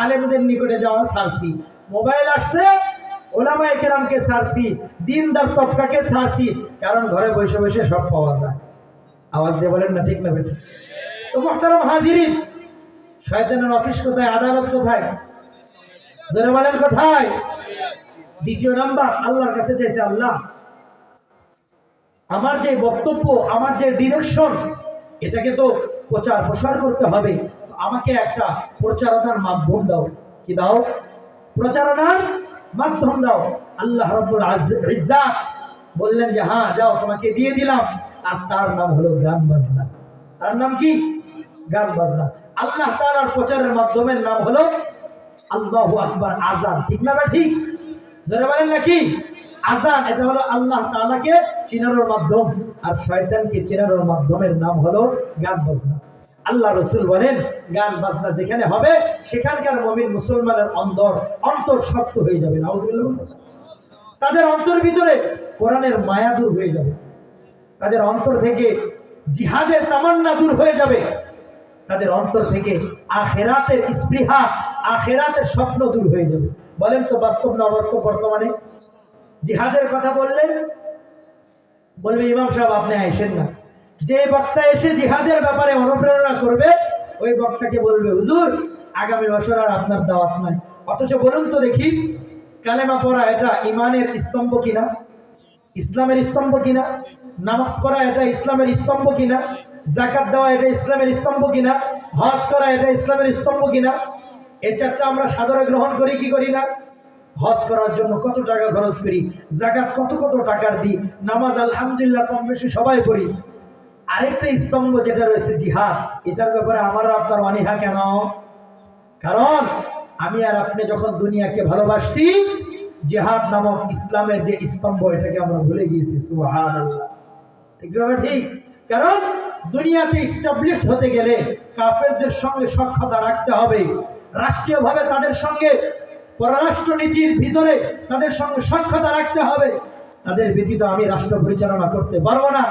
আলেমদের নিকটে যাওয়া ছাড়ছি। মোবাইল আসছে, ওলামায়ে কেরামকে ছাড়ছি, দিনদার তবকাকে ছাড়ছি, কারণ ঘরে বসে বসে সব পাওয়া যায়। আওয়াজ দিয়ে বলেন না ঠিক না বেঠিক? তো মুহতারাম হাজিরিন, শয়তানের অফিস কোথায়? আদালত কোথায়? জোরে বলেন কোথায়? দ্বিতীয় নাম্বার আল্লাহর কাছে চাইছে, আল্লাহ আমার যে বক্তব্য, আমার যে ডিরেকশন, এটাকে তো প্রচার প্রসার করতে হবে, আমাকে একটা প্রচারণার মাধ্যম দাও। কি দাও? প্রচারণার মাধ্যম দাও। আল্লাহ রাব্বুল ইজ্জাত বললেন যে হ্যাঁ যাও, তোমাকে দিয়ে দিলাম। আর তার নাম হলো গান বাজনা। তার নাম কি? গান বাজনা। আল্লাহ তাআলার প্রচারের মাধ্যমের নাম হলো আল্লাহু আকবার, আযান। ঠিক না বা ঠিক? যারা বলেন নাকি আযান, এটা হলো আল্লাহ তাআলাকে চিনানোর মাধ্যম, আর শয়তানকে চিনানোর মাধ্যমের নাম হলো গান বাজনা। আল্লাহ রাসূল বলেন, গান বাজনা যেখানে হবে সেখানকার মুমিন মুসলমানের অন্তর শক্ত হয়ে যাবে। নাউজুবিল্লাহ। তাদের অন্তর ভিতরে কোরআনের মায়া দূর হয়ে যাবে, তাদের অন্তর থেকে জিহাদের তামান্না দূর হয়ে যাবে, তাদের অন্তর থেকে আখিরাতের স্পৃহা, আখিরাতের স্বপ্ন দূর হয়ে যাবে। বলেন তো বাস্তব না অবাস্তব? বর্তমানে জিহাদের কথা বললেন, বলবে ইমাম সাহেব আপনি আইসেন না। যে বক্তা এসে জিহাদের ব্যাপারে অনুপ্রেরণা করবে, ওই বক্তাকে বলবে হুজুর আগামী বছর আর আপনার দাওয়াত নাই। অথচ বলুন তো দেখি, কালেমা পড়া এটা ইমানের স্তম্ভ কিনা? ইসলামের স্তম্ভ কিনা? নামাজ পড়া এটা ইসলামের স্তম্ভ কিনা? যাকাত দেওয়া এটা ইসলামের স্তম্ভ কিনা? হজ করা এটা ইসলামের স্তম্ভ কিনা? এই চারটা আমরা সাদরে গ্রহণ করি কি করি না? হজ করার জন্য কত টাকা খরচ করি, যাকাত কত কত টাকার দিই, নামাজ আলহামদুলিল্লাহ কম বেশি সবাই পড়ি। আরেকটা স্তম্ভ যেটা রয়েছে জিহাদ, এটার ব্যাপারে আমার আপনার অনীহা কেন? কারণ আমি আর আপনি যখন দুনিয়াকে ভালোবাসছি, জিহাদ নামক ইসলামের যে স্তম্ভ, এটাকে আমরা ভুলে গিয়েছি। সুবহানাল্লাহ। ঠিক? কারণ দুনিয়াতে এস্টাবলিশড হতে গেলে কাফেরদের সঙ্গে সখ্যতা রাখতে হবে, রাষ্ট্রীয়ভাবে তাদের সঙ্গে পররাষ্ট্র নীতির ভিতরে তাদের সঙ্গে সখ্যতা রাখতে হবে। তাদের ব্যতীত আমি রাষ্ট্র পরিচালনা করতে পারবো না।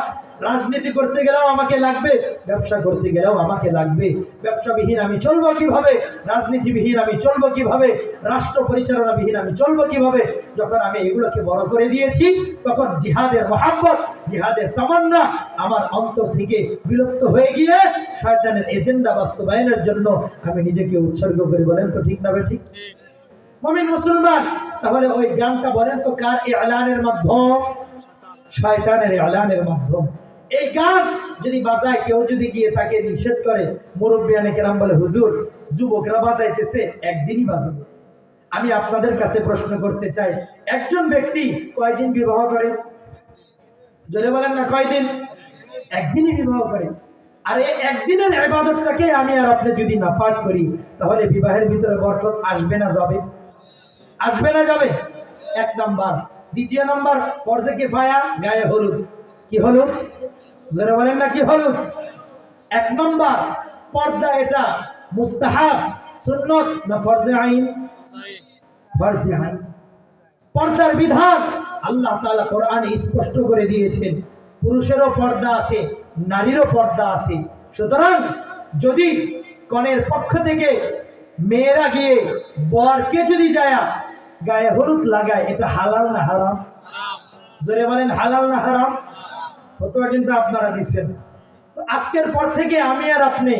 রাজনীতি করতে গেলেও আমাকে লাগবে, ব্যবসা করতে গেলেও আমাকে লাগবে। ব্যবসাবিহীন আমি চলবো কিভাবে? রাজনীতিবিহীন আমি চলবো কিভাবে? রাষ্ট্র পরিচালনাবিহীন আমি চলবো কিভাবে? যখন আমি এগুলোকে বড় করে দিয়েছি, তখন জিহাদের মহাব্বত, জিহাদের তামান্না আমার অন্তর থেকে বিলুপ্ত হয়ে গিয়ে শয়তানের এজেন্ডা বাস্তবায়নের জন্য আমি নিজেকে উৎসর্গ করি। বলেন তো ঠিক না ঠিক? মুমিন মুসলমান, তাহলে ওই গানটা বলেন তো কার ইলানের মাধ্যম? শয়তানের ইলানের মাধ্যম। এই গান যদি বাজায়, কেউ যদি গিয়ে তাকে নিষেধ করে, মুরব্বিয়ানে কেরাম বলে হুজুর যুবকরা বাজাইতেছে, একদিনই বাজাবে। আমি আপনাদের কাছে প্রশ্ন করতে চাই, একজন ব্যক্তি কয়দিন বিবাহ করে? জোরে বলেন না কয়দিন? একদিনই বিবাহ করে। আর এই একদিনের ইবাদতটাকে আমি আর আপনি যদি না পাঠ করি, তাহলে বিবাহের ভিতরে বরকত আসবে না যাবে? আসবে না যাবে? এক নাম্বার। দ্বিতীয় নাম্বার, ফরজে কিফায়া, গায়ে হলুদ। কি হলুদ? জোরে বলেন না, কি হলুদ? এক নাম্বার পর্দা, এটা মুস্তাহাব, সুন্নত না ফরজে আইন? ফরজে আইন। পর্দার বিধান আল্লাহ তাআলা কোরআনে স্পষ্ট করে দিয়েছেন। পুরুষেরও পর্দা আছে, নারীরও পর্দা আছে। সুতরাং যদি কনের পক্ষ থেকে মেয়েরা গিয়ে বরকে যদি যায় গায়ে হলুদ লাগায়, এটা হালাল না হারাম? জোরে বলেন, হালাল না হারাম? ফতোয়া কিন্তু আপনারা দিচ্ছেন। তো আজকের পর থেকে আমি আর আপনি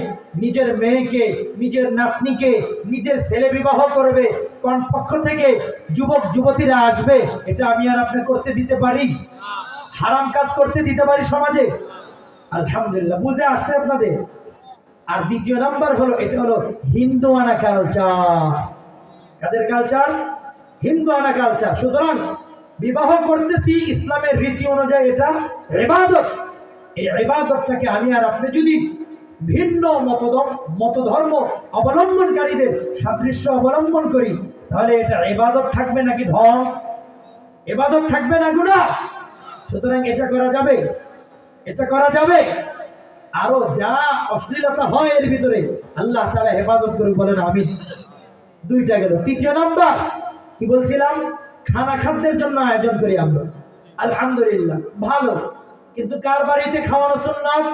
নিজের মেয়েকে, নিজের নাতনিকে, নিজের ছেলে বিবাহ করবে, কোন পক্ষ থেকে যুবক যুবতীরা আসবে, এটা আমি আর আপনি করতে দিতে পারি? হারাম কাজ করতে দিতে পারি সমাজে? আলহামদুলিল্লাহ, বুঝে আসছে আপনাদের। আর দ্বিতীয় নাম্বার হলো, এটা হলো হিন্দুয়ানা কালচার। কাদের কালচার? হিন্দুয়ানা কালচার। সুতরাং বিবাহ করতেছি ইসলামের রীতি অনুযায়ী, এটা ইবাদত। এই ইবাদতটাকে আমি আর আপনি যদি ভিন্ন মতধর্ম অবলম্বনকারীদের সাদৃশ্য অবলম্বন করি, তাহলে এটা ইবাদত থাকবে নাকি ঢং? ইবাদত থাকবে না গুনাহ? সুতরাং এটা করা যাবে? এটা করা যাবে? আরো যা অশ্লীলতা হয় এর ভিতরে, আল্লাহ তাআলা হেফাজত করুক, বলেন আমিন। দুইটা গেল। তৃতীয় নাম্বার কি বলছিলাম? খানা খাদ্যের জন্য আয়োজন করি আমরা, আলহামদুলিল্লাহ, ভালো। কিন্তু কার বাড়িতে খাওয়ানো সুন্নাত?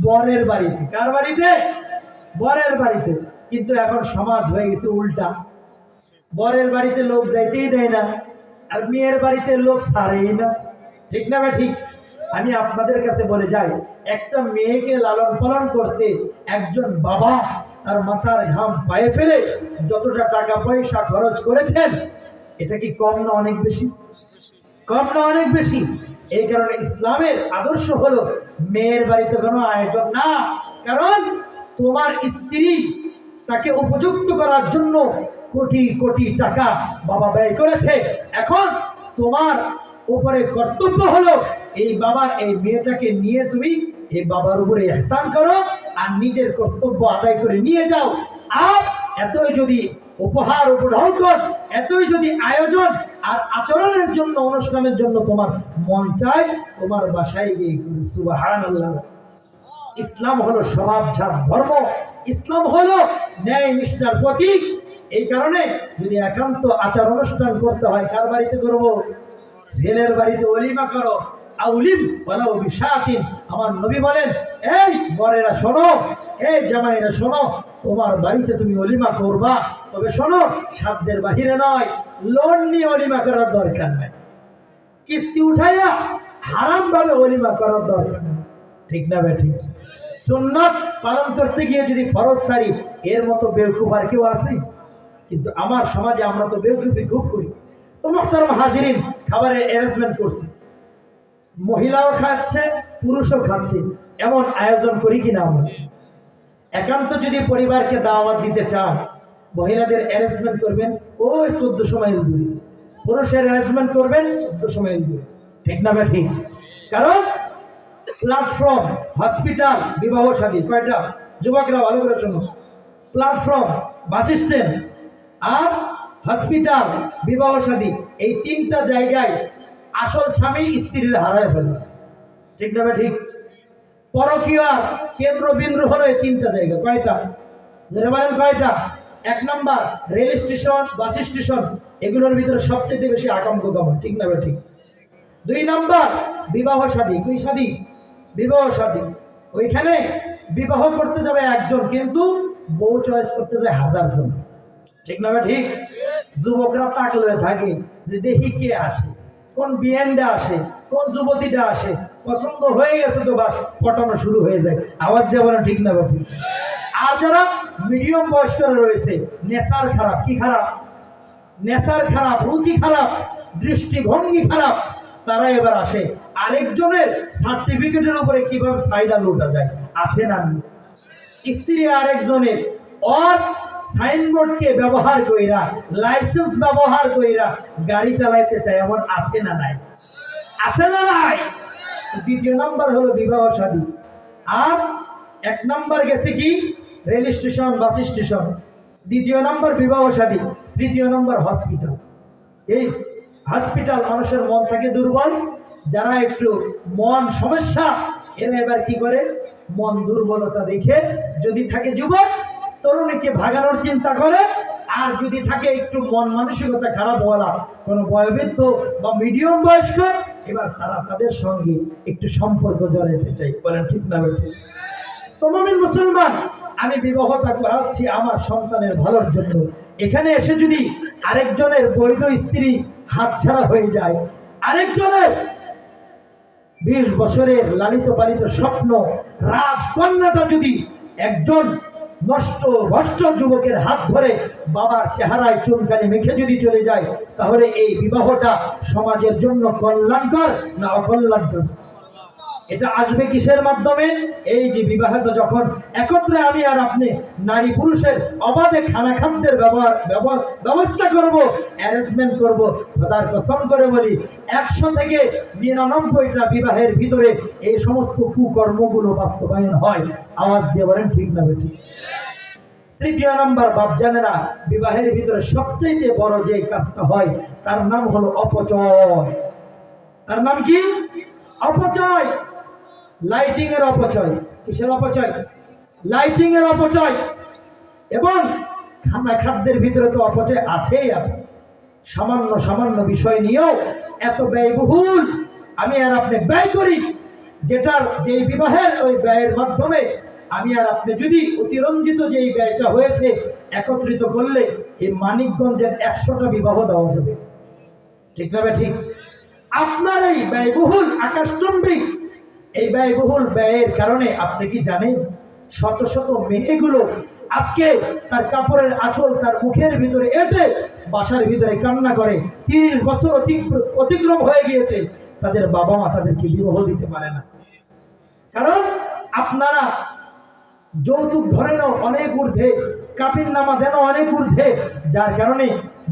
বরের বাড়িতে। কার বাড়িতে? বরের বাড়িতে। কিন্তু এখন সমাজ হয়ে গেছে উল্টা। বরের বাড়িতে লোক যাইতেই দেয় না, আর মেয়ের বাড়িতে লোক ছাড়েই না। ঠিক না? ঠিক। আমি আপনাদের কাছে বলে যাই, একটা মেয়েকে লালন পালন করতে একজন বাবা তার মাথার ঘাম পায়ে ফেলে যতটা টাকা পয়সা খরচ করেছেন, এটা কি কম না অনেক বেশি? কম না অনেক বেশি? এই কারণে ইসলামের আদর্শ হলো মেয়ের বাড়িতে কোনো আয়োজন না। কারণ তোমার স্ত্রী, তাকে উপযুক্ত করার জন্য কোটি কোটি টাকা বাবা ব্যয় করেছে। এখন তোমার উপরে কর্তব্য হলো এই বাবার এই মেয়েটাকে নিয়ে তুমি এই বাবার উপরে ইহসান করো, আর নিজের কর্তব্য আদায় করে নিয়ে যাও। আর এতই যদি উপহার উপঢৌকন, এতই যদি আয়োজন আর আচরণের জন্য, অনুষ্ঠানের জন্য তোমার মন চায়, তোমার বাসায় গিয়ে সুবহানাল্লাহ। ইসলাম হলো স্বভাবজাত ধর্ম, ইসলাম হলো ন্যায় নিষ্ঠার প্রতীক। এই কারণে যদি একান্ত আচার অনুষ্ঠান করতে হয়, কার বাড়িতে করব? ছেলের বাড়িতে ওলিমা করো। আউলিম ওয়ালাউ বিশাতিন। আমার নবী বলেন, এই বরেরা শোনো, এই জামাইরা শোনো, তোমার বাড়িতে তুমি ওলিমা করবা, তবে শোনো, সাধ্যের বাহিরে নয়। লোন নিয়ে ওলিমা করার দরকার নাই, কিস্তি উঠাইয়া হারাম ভাবে ওলিমা করার দরকার নেই। ঠিক না ঠিক? সুন্নাত পালন করতে গিয়ে যদি ফরজ ছাড়ি, এর মতো বেওকুফ আর কেউ আছে? কিন্তু আমার সমাজে আমরা তো বেওকুফি খুব করি। তো মুহতারাম হাজিরিন, খাবারের অ্যারেঞ্জমেন্ট করছি, মহিলাও খাচ্ছে, পুরুষও খাচ্ছে, এমন আয়োজন করি কিনা আমরা? একান্ত যদি পরিবারকে দাওয়াত দিতে চান, মহিলাদের অ্যারেঞ্জমেন্ট করবেন ওই 1400 মাইল দূরে, পুরুষের অ্যারেঞ্জমেন্ট করবেন 1400 মাইল দূরে। ঠিক না ঠিক? কারণ প্ল্যাটফর্ম, হসপিটাল, বিবাহ শাদী কয়টা? যুবকরা ভালো করে শোনো, প্ল্যাটফর্ম, বাস স্ট্যান্ড আর হসপিটাল, বিবাহ শাদী, এই তিনটা জায়গায় আসল স্বামী স্ত্রীর হারায় ফেলে। ঠিক না ঠিক? পরকীয়া কেন্দ্রবিন্দু হলো এই তিনটা জায়গা। কয়টা? যারা বলেন কয়টা? এক number rail station, bus station, এগুলোর ভিতরে সবচেয়ে বেশি আকাম-কুকাম। ঠিক না ঠিক? দুই নাম্বার বিবাহ শাদী। দুই শাদী, বিবাহ শাদী, ওইখানে বিবাহ করতে যাবে একজন, কিন্তু বউ চয়েস করতে যায় 1000 জন। ঠিক না ঠিক? যুবকরা তাকলে থাকে যে দেখি কে আসে, কোন বিয়েন্ডা আসে, কোন যুবতীটা আসে, পছন্দ হয়ে গেছে তো বাস পটানো শুরু হয়ে যায়। আওয়াজ দিয়ে বলেন ঠিক না ঠিক? আর যারা মিডিয়াম বয়স্করা রয়েছে, নেশার খারাপ, কি খারাপ? নেশার খারাপ, রুচি খারাপ, দৃষ্টিভঙ্গি খারাপ, তারা এবার আসে আরেকজনের সার্টিফিকেটের উপরে কিভাবে ফায়দা লুটা যায়। আসে না? স্ত্রী আরেকজনের ওর সাইনবোর্ডকে ব্যবহার কইরা, লাইসেন্স ব্যবহার কইরা গাড়ি চালাইতে চায়, এমন আছে না নাই? আছে না নাই? দ্বিতীয় নাম্বার হলো বিবাহ শাদী। আর এক নাম্বার গেছে কি রেল স্টেশন, বাস স্টেশন, দ্বিতীয় নাম্বার বিবাহ শাদী, তৃতীয় নাম্বার হসপিটাল। এই হসপিটাল মানুষের মন থাকে দুর্বল, যারা একটু মন সমস্যা এরা এবার কি করে মন দুর্বলতা দেখে যদি থাকে যুবক তরুণীকে ভাগানোর চিন্তা করে, আর যদি থাকে একটু মন মানসিকতা খারাপ বলা কোনো বয়োবৃদ্ধ বা মিডিয়াম বয়স্ক, এবার তারা তাদের সঙ্গে একটু সম্পর্ক জড়াইতে চাই। বলেন ঠিক না বেঠিক? তো মুমিন মুসলমান, আমি বিবাহটা করাচ্ছি আমার সন্তানের ভালোর জন্য। এখানে এসে যদি আরেকজনের বৈধ স্ত্রী হাতছাড়া হয়ে যায়, আরেকজনের 20 বছরের লালিত পালিত স্বপ্ন রাজকন্যাটা যদি একজন নষ্ট ভ্রষ্ট যুবকের হাত ধরে বাবার চেহারায় চুনকানি মেখে যদি চলে যায়, তাহলে এই বিবাহটা সমাজের জন্য কল্যাণকর না অকল্যাণকর? এটা আসবে কিসের মাধ্যমে? এই যে বিবাহটা যখন একত্রে আমি আর আপনি নারী পুরুষের অবাধে খানা খাদ্যের ব্যবস্থা করব, অ্যারেঞ্জমেন্ট করব, খোদার কসম করে বলি 100 থেকে 99টা বিবাহের ভিতরে এই সমস্ত কুকর্মগুলো বাস্তবায়ন হয়। আওয়াজ দিয়ে বলেন ঠিক না বেঠিক? তৃতীয় নাম্বার বাপ জানেরা, বিবাহের ভিতরে সবচেয়ে বড় যে কাজটা হয় তার নাম হলো অপচয়। তার নাম কি? অপচয়। লাইটিং এর অপচয়। কিসের অপচয়? লাইটিং এর অপচয়। এবং খানা খাদ্যের ভিতরে তো অপচয় আছেই আছে। সামান্য সামান্য বিষয় নিয়েও এত ব্যয়বহুল আমি আর আপনি ব্যয় করি, যেটার যে বিবাহের ওই ব্যয়ের মাধ্যমে আমি আর আপনি যদি অতিরঞ্জিত যে ব্যয়টা হয়েছে একত্রিত করলে এই মানিকগঞ্জের 100টা বিবাহ দেওয়া যাবে। ঠিক না ঠিক? আপনার এই ব্যয়বহুল আকাশচুম্বী এই ব্যয়বহুল ব্যয়ের কারণে আপনি কি জানেন শত শত মেয়েগুলো আজকে তার কাপড়ের আঁচল তার মুখের ভিতরে এঁটে বাসার ভিতরে কান্না করে, 30 বছর অতিক্রম হয়ে গিয়েছে, তাদের বাবা মা তাদেরকে বিবাহ দিতে পারে না। কারণ আপনারা যৌতুক ধরে নাও অনেক ঊর্ধ্বে, কাবিন নামা দেন অনেক ঊর্ধ্বে, যার কারণে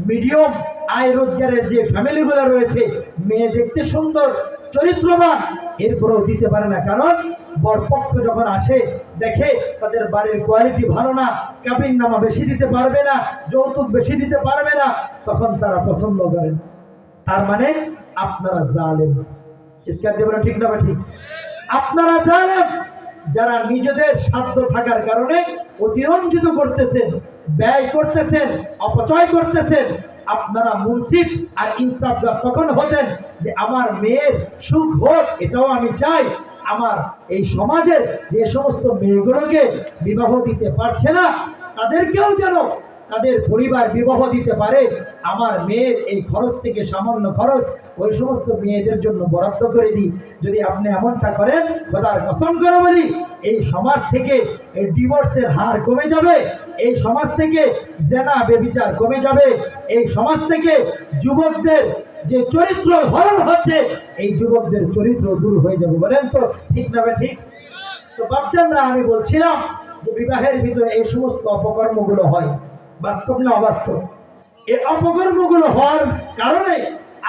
মিডিয়াম আয় রোজগারের যে ফ্যামিলিগুলো রয়েছে, মেয়ে দেখতে সুন্দর চরিত্রবান, এরপরেও দিতে পারে না। কারণ বরপক্ষ যখন আসে দেখে তাদের বাড়ির কোয়ালিটি ভালো না, কাবিন নামা বেশি দিতে পারবে না, যৌতুক বেশি দিতে পারবে না, তখন তারা পছন্দ করেন। তার মানে আপনারা জালেম। চিৎকার দেবেন ঠিক না ঠিক? আপনারা জালেম, যারা নিজেদের সাধ্য থাকার কারণে অতিরঞ্জিত করতেছেন, ব্যয় করতেছেন, অপচয় করতেছেন। আপনারা মুনসিফ আর ইনসাফগার তখন হতেন যে আমার মেয়ের সুখ হোক, এটাও আমি চাই। আমার এই সমাজের যে সমস্ত মেয়েগুলোকে বিবাহ দিতে পারছে না তাদেরকেও যেন তাদের পরিবার বিবাহ দিতে পারে। আমার মেয়ের এই খরচ থেকে সামান্য খরচ ওই সমস্ত মেয়েদের জন্য বরাদ্দ করে দিই। যদি আপনি এমনটা করেন, খোদার কসম করে বলি, এই সমাজ থেকে এই ডিভোর্সের হার কমে যাবে, এই সমাজ থেকে জেনা বেবিচার কমে যাবে, এই সমাজ থেকে যুবকদের যে চরিত্র হরণ হচ্ছে এই যুবকদের চরিত্র দূর হয়ে যাবে। বলেন তো ঠিক না ঠিক? তো বাপজানরা, আমি বলছিলাম যে বিবাহের ভিতরে এই সমস্ত অপকর্মগুলো হয়, বাস্তব না অবাস্তব? এই অপকর্মগুলো হওয়ার কারণে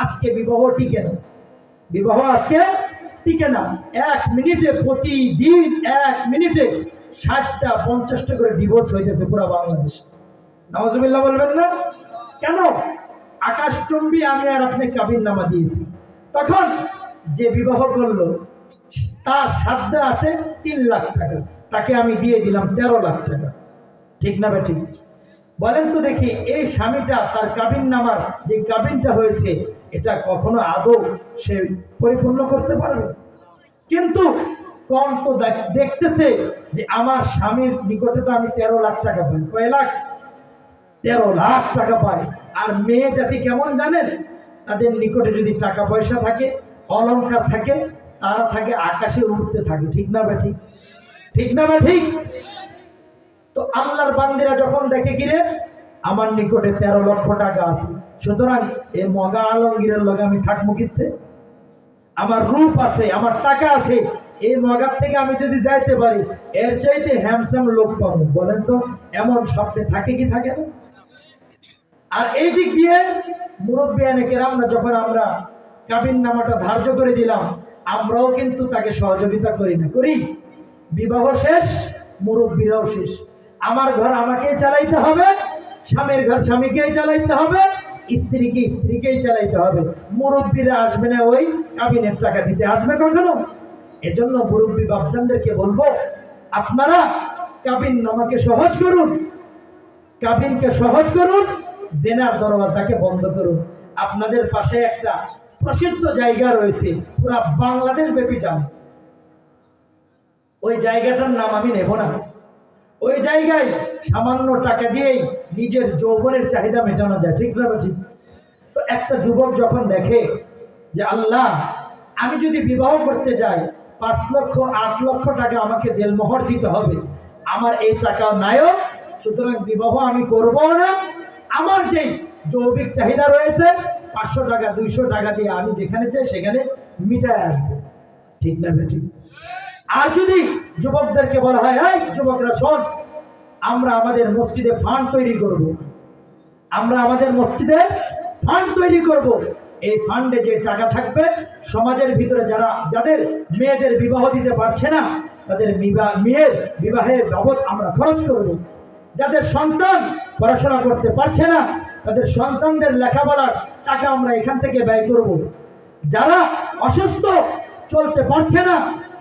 আজকে বিবাহ টিকে না। বিবাহ আজকে টিকে না। 1 মিনিটে প্রতিদিন 1 মিনিটে 60টা 50টা করে ডিভোর্স হইতেছে পুরো বাংলাদেশে। নাউজুবিল্লাহ বলবেন না? কেন? আকাশচুম্বী আমি আর আপনি কাবিন নামা দিয়েছি, তখন যে বিবাহ করলো তার সাধ্য আছে 3 লাখ টাকা, তাকে আমি দিয়ে দিলাম 13 লাখ টাকা। ঠিক না ঠিক? বলেন তো দেখি, এই স্বামীটা তার কাবিন নামার যে কাবিনটা হয়েছে এটা কখনো আদৌ সে পরিপূর্ণ করতে পারবে? কিন্তু কম তো দেখতেছে যে আমার স্বামীর নিকটে তো আমি 13 লাখ টাকা পাই। কয় লাখ? 13 লাখ টাকা পাই। আর মেয়ে জাতি কেমন জানেন? তাদের নিকটে যদি টাকা পয়সা থাকে, অলংকার থাকে, তারা থাকে আকাশে উড়তে থাকে। ঠিক না ঠিক? ঠিক না ঠিক? তো আল্লাহর বান্দিরা যখন দেখে কিরে আমার নিকটে 13 লক্ষ টাকা আছে, সুতরাং এই মগা আলমগীরের লগে আমি থাকবো কিতে? আমার রূপ আছে, আমার টাকা আছে, এই মগার থেকে আমি যদি যাইতে পারি এর চাইতে হ্যান্ডসাম লোক পাবো। বলেন তো এমন স্বপ্নে থাকে কি থাকে না? আর এই দিক দিয়ে মুরব্বিয়ানে কেরামরা যখন আমরা কাবিন নামাটা ধার্য করে দিলাম, আমরাও কিন্তু তাকে সহযোগিতা করি না? করি। বিবাহ শেষ, মুরব্বীরাও শেষ। আমার ঘর আমাকেই চালাইতে হবে, স্বামীর ঘর স্বামীকেই চালাইতে হবে, স্ত্রীকে স্ত্রীকেই চালাইতে হবে। মুরব্বীরা আসবে না ওই কাবিনের টাকা দিতে, আসবে কখনো? এজন্য মুরব্বী বাপজানদেরকে বলবো, আপনারা কাবিন নামাকে সহজ করুন, কাবিনকে সহজ করুন, জেনার দরওয়াজাকে বন্ধ করুন। আপনাদের পাশে একটা প্রসিদ্ধ জায়গা রয়েছে, পুরা বাংলাদেশ ব্যাপী জানে। ওই জায়গাটার নাম আমি নেব না। ওই জায়গায় সামান্য টাকা দিয়েই নিজের যৌবনের চাহিদা মেটানো যায়, ঠিক না? ঠিক। তো একটা যুবক যখন দেখে যে আল্লাহ, আমি যদি বিবাহ করতে যাই 5 লক্ষ 8 লক্ষ টাকা আমাকে দেলমোহর দিতে হবে, আমার এই টাকা নাইও, সুতরাং বিবাহ আমি করব না। আমার যেই যৌবিক চাহিদা রয়েছে 500 টাকা 200 টাকা দিয়ে আমি যেখানে চাই সেখানে মিটায় আসবো, ঠিক না? ঠিক। আর যদি যুবকদেরকে বলা হয়, এই যুবকরা শোন, আমরা আমাদের মসজিদে ফান্ড তৈরি করব, আমরা আমাদের মসজিদে ফান্ড তৈরি করব, এই ফান্ডে যে টাকা থাকবে সমাজের ভিতরে যাদের মেয়েদের বিবাহ দিতে পারছে না তাদের মেয়ের বিবাহের বাবদ আমরা খরচ করব, যাদের সন্তান পড়াশোনা করতে পারছে না তাদের সন্তানদের লেখাপড়ার টাকা আমরা এখান থেকে ব্যয় করব, যারা অসুস্থ চলতে পারছে না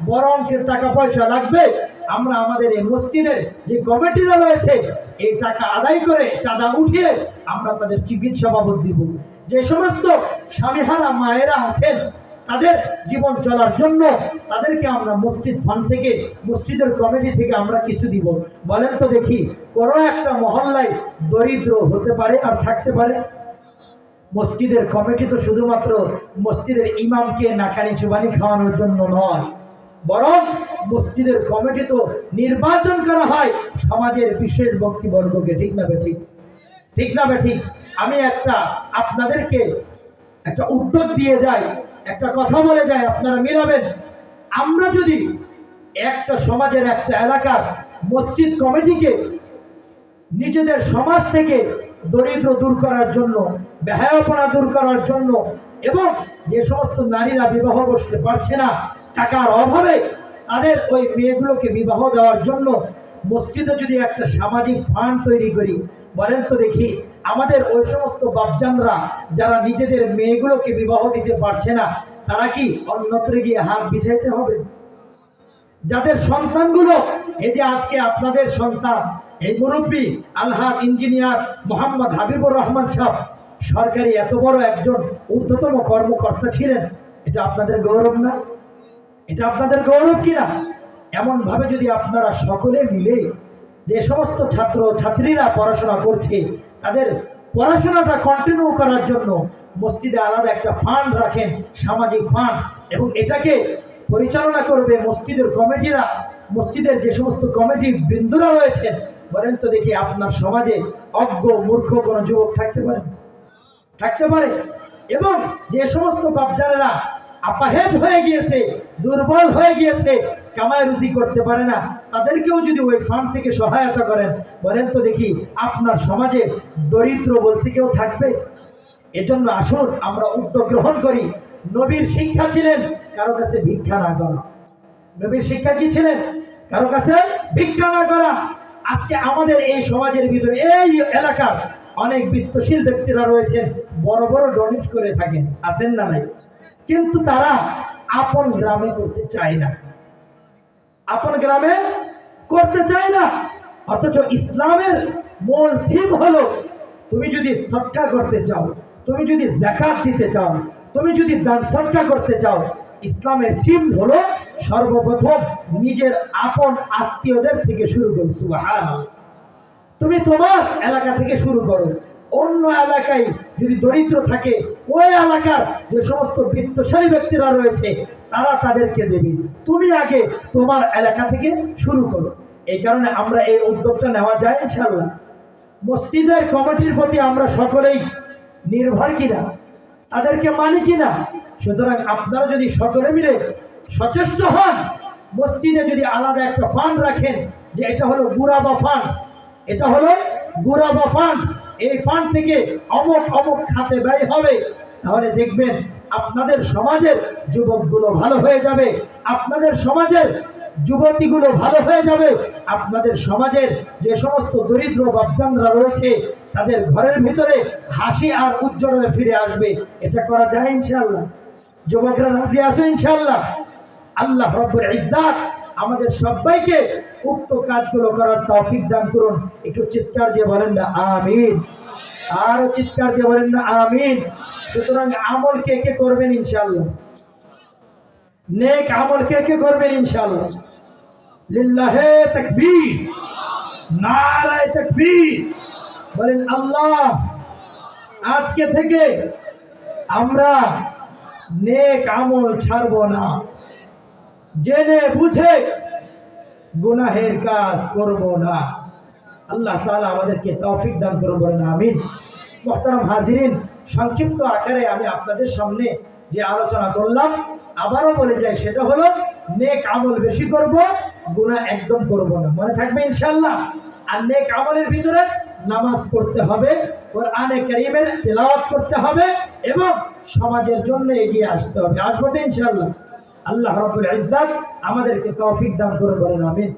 বড় অঙ্কের টাকা পয়সা লাগবে, আমরা আমাদের এই মসজিদের যে কমিটিরা রয়েছে এই টাকা আদায় করে চাঁদা উঠিয়ে আমরা তাদের চিকিৎসা বাবদ দিব। যে সমস্ত স্বামীহারা মায়েরা আছেন তাদের জীবন চলার জন্য তাদেরকে আমরা মসজিদ ফান্ড থেকে, মসজিদের কমিটি থেকে আমরা কিছু দিব। বলেন তো দেখি, কোনো একটা মহল্লায় দরিদ্র হতে পারে আর থাকতে পারে? মসজিদের কমিটি তো শুধুমাত্র মসজিদের ইমামকে নাকানি চুবানি খাওয়ানোর জন্য নয়, বরং মসজিদের কমিটি তো নির্বাচন করা হয় সমাজের বিশেষ ব্যক্তিবর্গকে, ঠিক না ঠিক? ঠিক না ঠিক? আমি আপনাদেরকে একটা উদ্যোগ দিয়ে যাই, একটা কথা বলে যাই, আপনারা মিলাবেন। আমরা যদি একটা সমাজের একটা এলাকার মসজিদ কমিটিকে নিজেদের সমাজ থেকে দরিদ্র দূর করার জন্য, বেহায়াপনা দূর করার জন্য, এবং যে সমস্ত নারীরা বিবাহ বসতে পারছে না টাকার অভাবে তাদের ওই মেয়েগুলোকে বিবাহ দেওয়ার জন্য মসজিদে যদি একটা সামাজিক ফান্ড তৈরি করি, বলেন তো দেখি আমাদের ওই সমস্ত বাপজানরা যারা নিজেদের মেয়েগুলোকে বিবাহ দিতে পারছে না তারা কি অন্যত্র গিয়ে হাত বিছাইতে হবে? যাদের সন্তানগুলো, এই যে আজকে আপনাদের সন্তান এই মুরব্বী আলহাজ ইঞ্জিনিয়ার মোহাম্মদ হাবিবুর রহমান সাহেব সরকারি এত বড় একজন ঊর্ধ্বতম কর্মকর্তা ছিলেন, এটা আপনাদের গৌরব না? এটা আপনাদের গৌরব কিনা? এমন ভাবে যদি আপনারা সকলে মিলে যে সমস্ত ছাত্র ছাত্রীরা পড়াশোনা করছে তাদের পড়াশোনাটা কন্টিনিউ করার জন্য মসজিদে আলাদা একটা ফান্ড রাখেন, সামাজিক ফান্ড, এবং এটাকে পরিচালনা করবে মসজিদের কমিটিরা, মসজিদের যে সমস্ত কমিটি বৃন্দরা রয়েছেন, বলেন তো দেখি আপনার সমাজে অজ্ঞ মূর্খ কোনো যুবক থাকতে পারে? থাকতে পারে। এবং যে সমস্ত বাপজানেরা আপাহেজ হয়ে গিয়েছে, দুর্বল হয়ে গিয়েছে, কামাই রুজি করতে পারে না, তাদেরকেও যদি ওই ফান্ড থেকে সহায়তা করেন, বলেন তো দেখি আপনার সমাজে দরিদ্র বলতে কেউ থাকবে? এজন্য আসুন আমরা উদ্যোগ গ্রহণ করি। নবীর শিক্ষা ছিলেন কারো কাছে ভিক্ষা না করা। নবীর শিক্ষা কি ছিলেন? কারো কাছে ভিক্ষা না করা। আজকে আমাদের এই সমাজের ভিতরে এই এলাকার অনেক বিত্তশীল ব্যক্তিরা রয়েছেন, বড় বড় ডোনেট করে থাকেন, আছেন না নাই? কিন্তু তারা আপন গ্রামে করতে চায় না, আপন গ্রামে করতে চায় না। অথচ ইসলামের মূল থিম হলো, তুমি যদি সদকা করতে চাও, তুমি যদি যাকাত দিতে চাও, তুমি যদি দান সদকা করতে চাও, ইসলামের থিম হলো সর্বপ্রথম নিজের আপন আত্মীয়দের থেকে শুরু করো। সুবহানাল্লাহ। তুমি তোমার এলাকা থেকে শুরু করো। অন্য এলাকায় যদি দরিদ্র থাকে, ওই এলাকার যে সমস্ত বিত্তশালী ব্যক্তিরা রয়েছে তারা তাদেরকে দেবে। তুমি আগে তোমার এলাকা থেকে শুরু করো। এই কারণে আমরা এই উদ্যোগটা নেওয়া যায় ইনশাআল্লাহ। মসজিদের কমিটির প্রতি আমরা সকলেই নির্ভর কিনা, তাদেরকে মানি কিনা। সুতরাং আপনারা যদি সকলে মিলে সচেষ্ট হন, মসজিদে যদি আলাদা একটা ফান্ড রাখেন যে এটা হলো গুরাবা ফান্ড, এটা হলো গুরাবা ফান্ড, এই ফান্ড থেকে অমুক অমুক খাতে ব্যয় হবে, তাহলে দেখবেন আপনাদের সমাজের যুবকগুলো ভালো হয়ে যাবে, আপনাদের সমাজের যুবতীগুলো ভালো হয়ে যাবে, আপনাদের সমাজের যে সমস্ত দরিদ্র বাপজানরা রয়েছে তাদের ঘরের ভিতরে হাসি আর উজ্জ্বলতা ফিরে আসবে। এটা করা যায় ইনশাআল্লাহ? যুবকরা রাজি আছে ইনশাআল্লাহ? আল্লাহ রব্বুল ইজ্জাত আমাদের সবাইকে উক্ত কাজগুলো করার তৌফিক দান করুন। একটু চিৎকার দিয়ে বলেন না আমিন? আরো চিৎকার দিয়ে বলেন না আমিন? সুতরাং আমল কে কে করবেন ইনশাআল্লাহ? নেক আমল কে কে করবেন ইনশাআল্লাহ? লিল্লাহে তাকবীর, নারায়ে তাকবীর। বলেন আল্লাহ, আজকে থেকে আমরা নেক আমল ছাড়বো না, জেনে বুঝে গুনাহের কাজ করব না। আল্লাহ তাআলা আমাদেরকে তৌফিক দান করুন, বলেন আমিন। মুহতারাম হাজিরিন, সংক্ষিপ্ত আকারে আমি আপনাদের সামনে যে আলোচনা করলাম আবারও বলে যাই, সেটা হলো নেক আমল বেশি করব, গুনাহ একদম করব না। মনে থাকবে ইনশাআল্লাহ? আর নেক আমলের ভিতরে নামাজ পড়তে হবে, কোরআনে কারীমের তেলাওয়াত করতে হবে এবং সমাজের জন্য এগিয়ে আসতে হবে। আসবো তো ইনশাআল্লাহ? আল্লাহ রাব্বুল ইজ্জাত আমাদেরকে তৌফিক দান করুন, বলেন আমিন।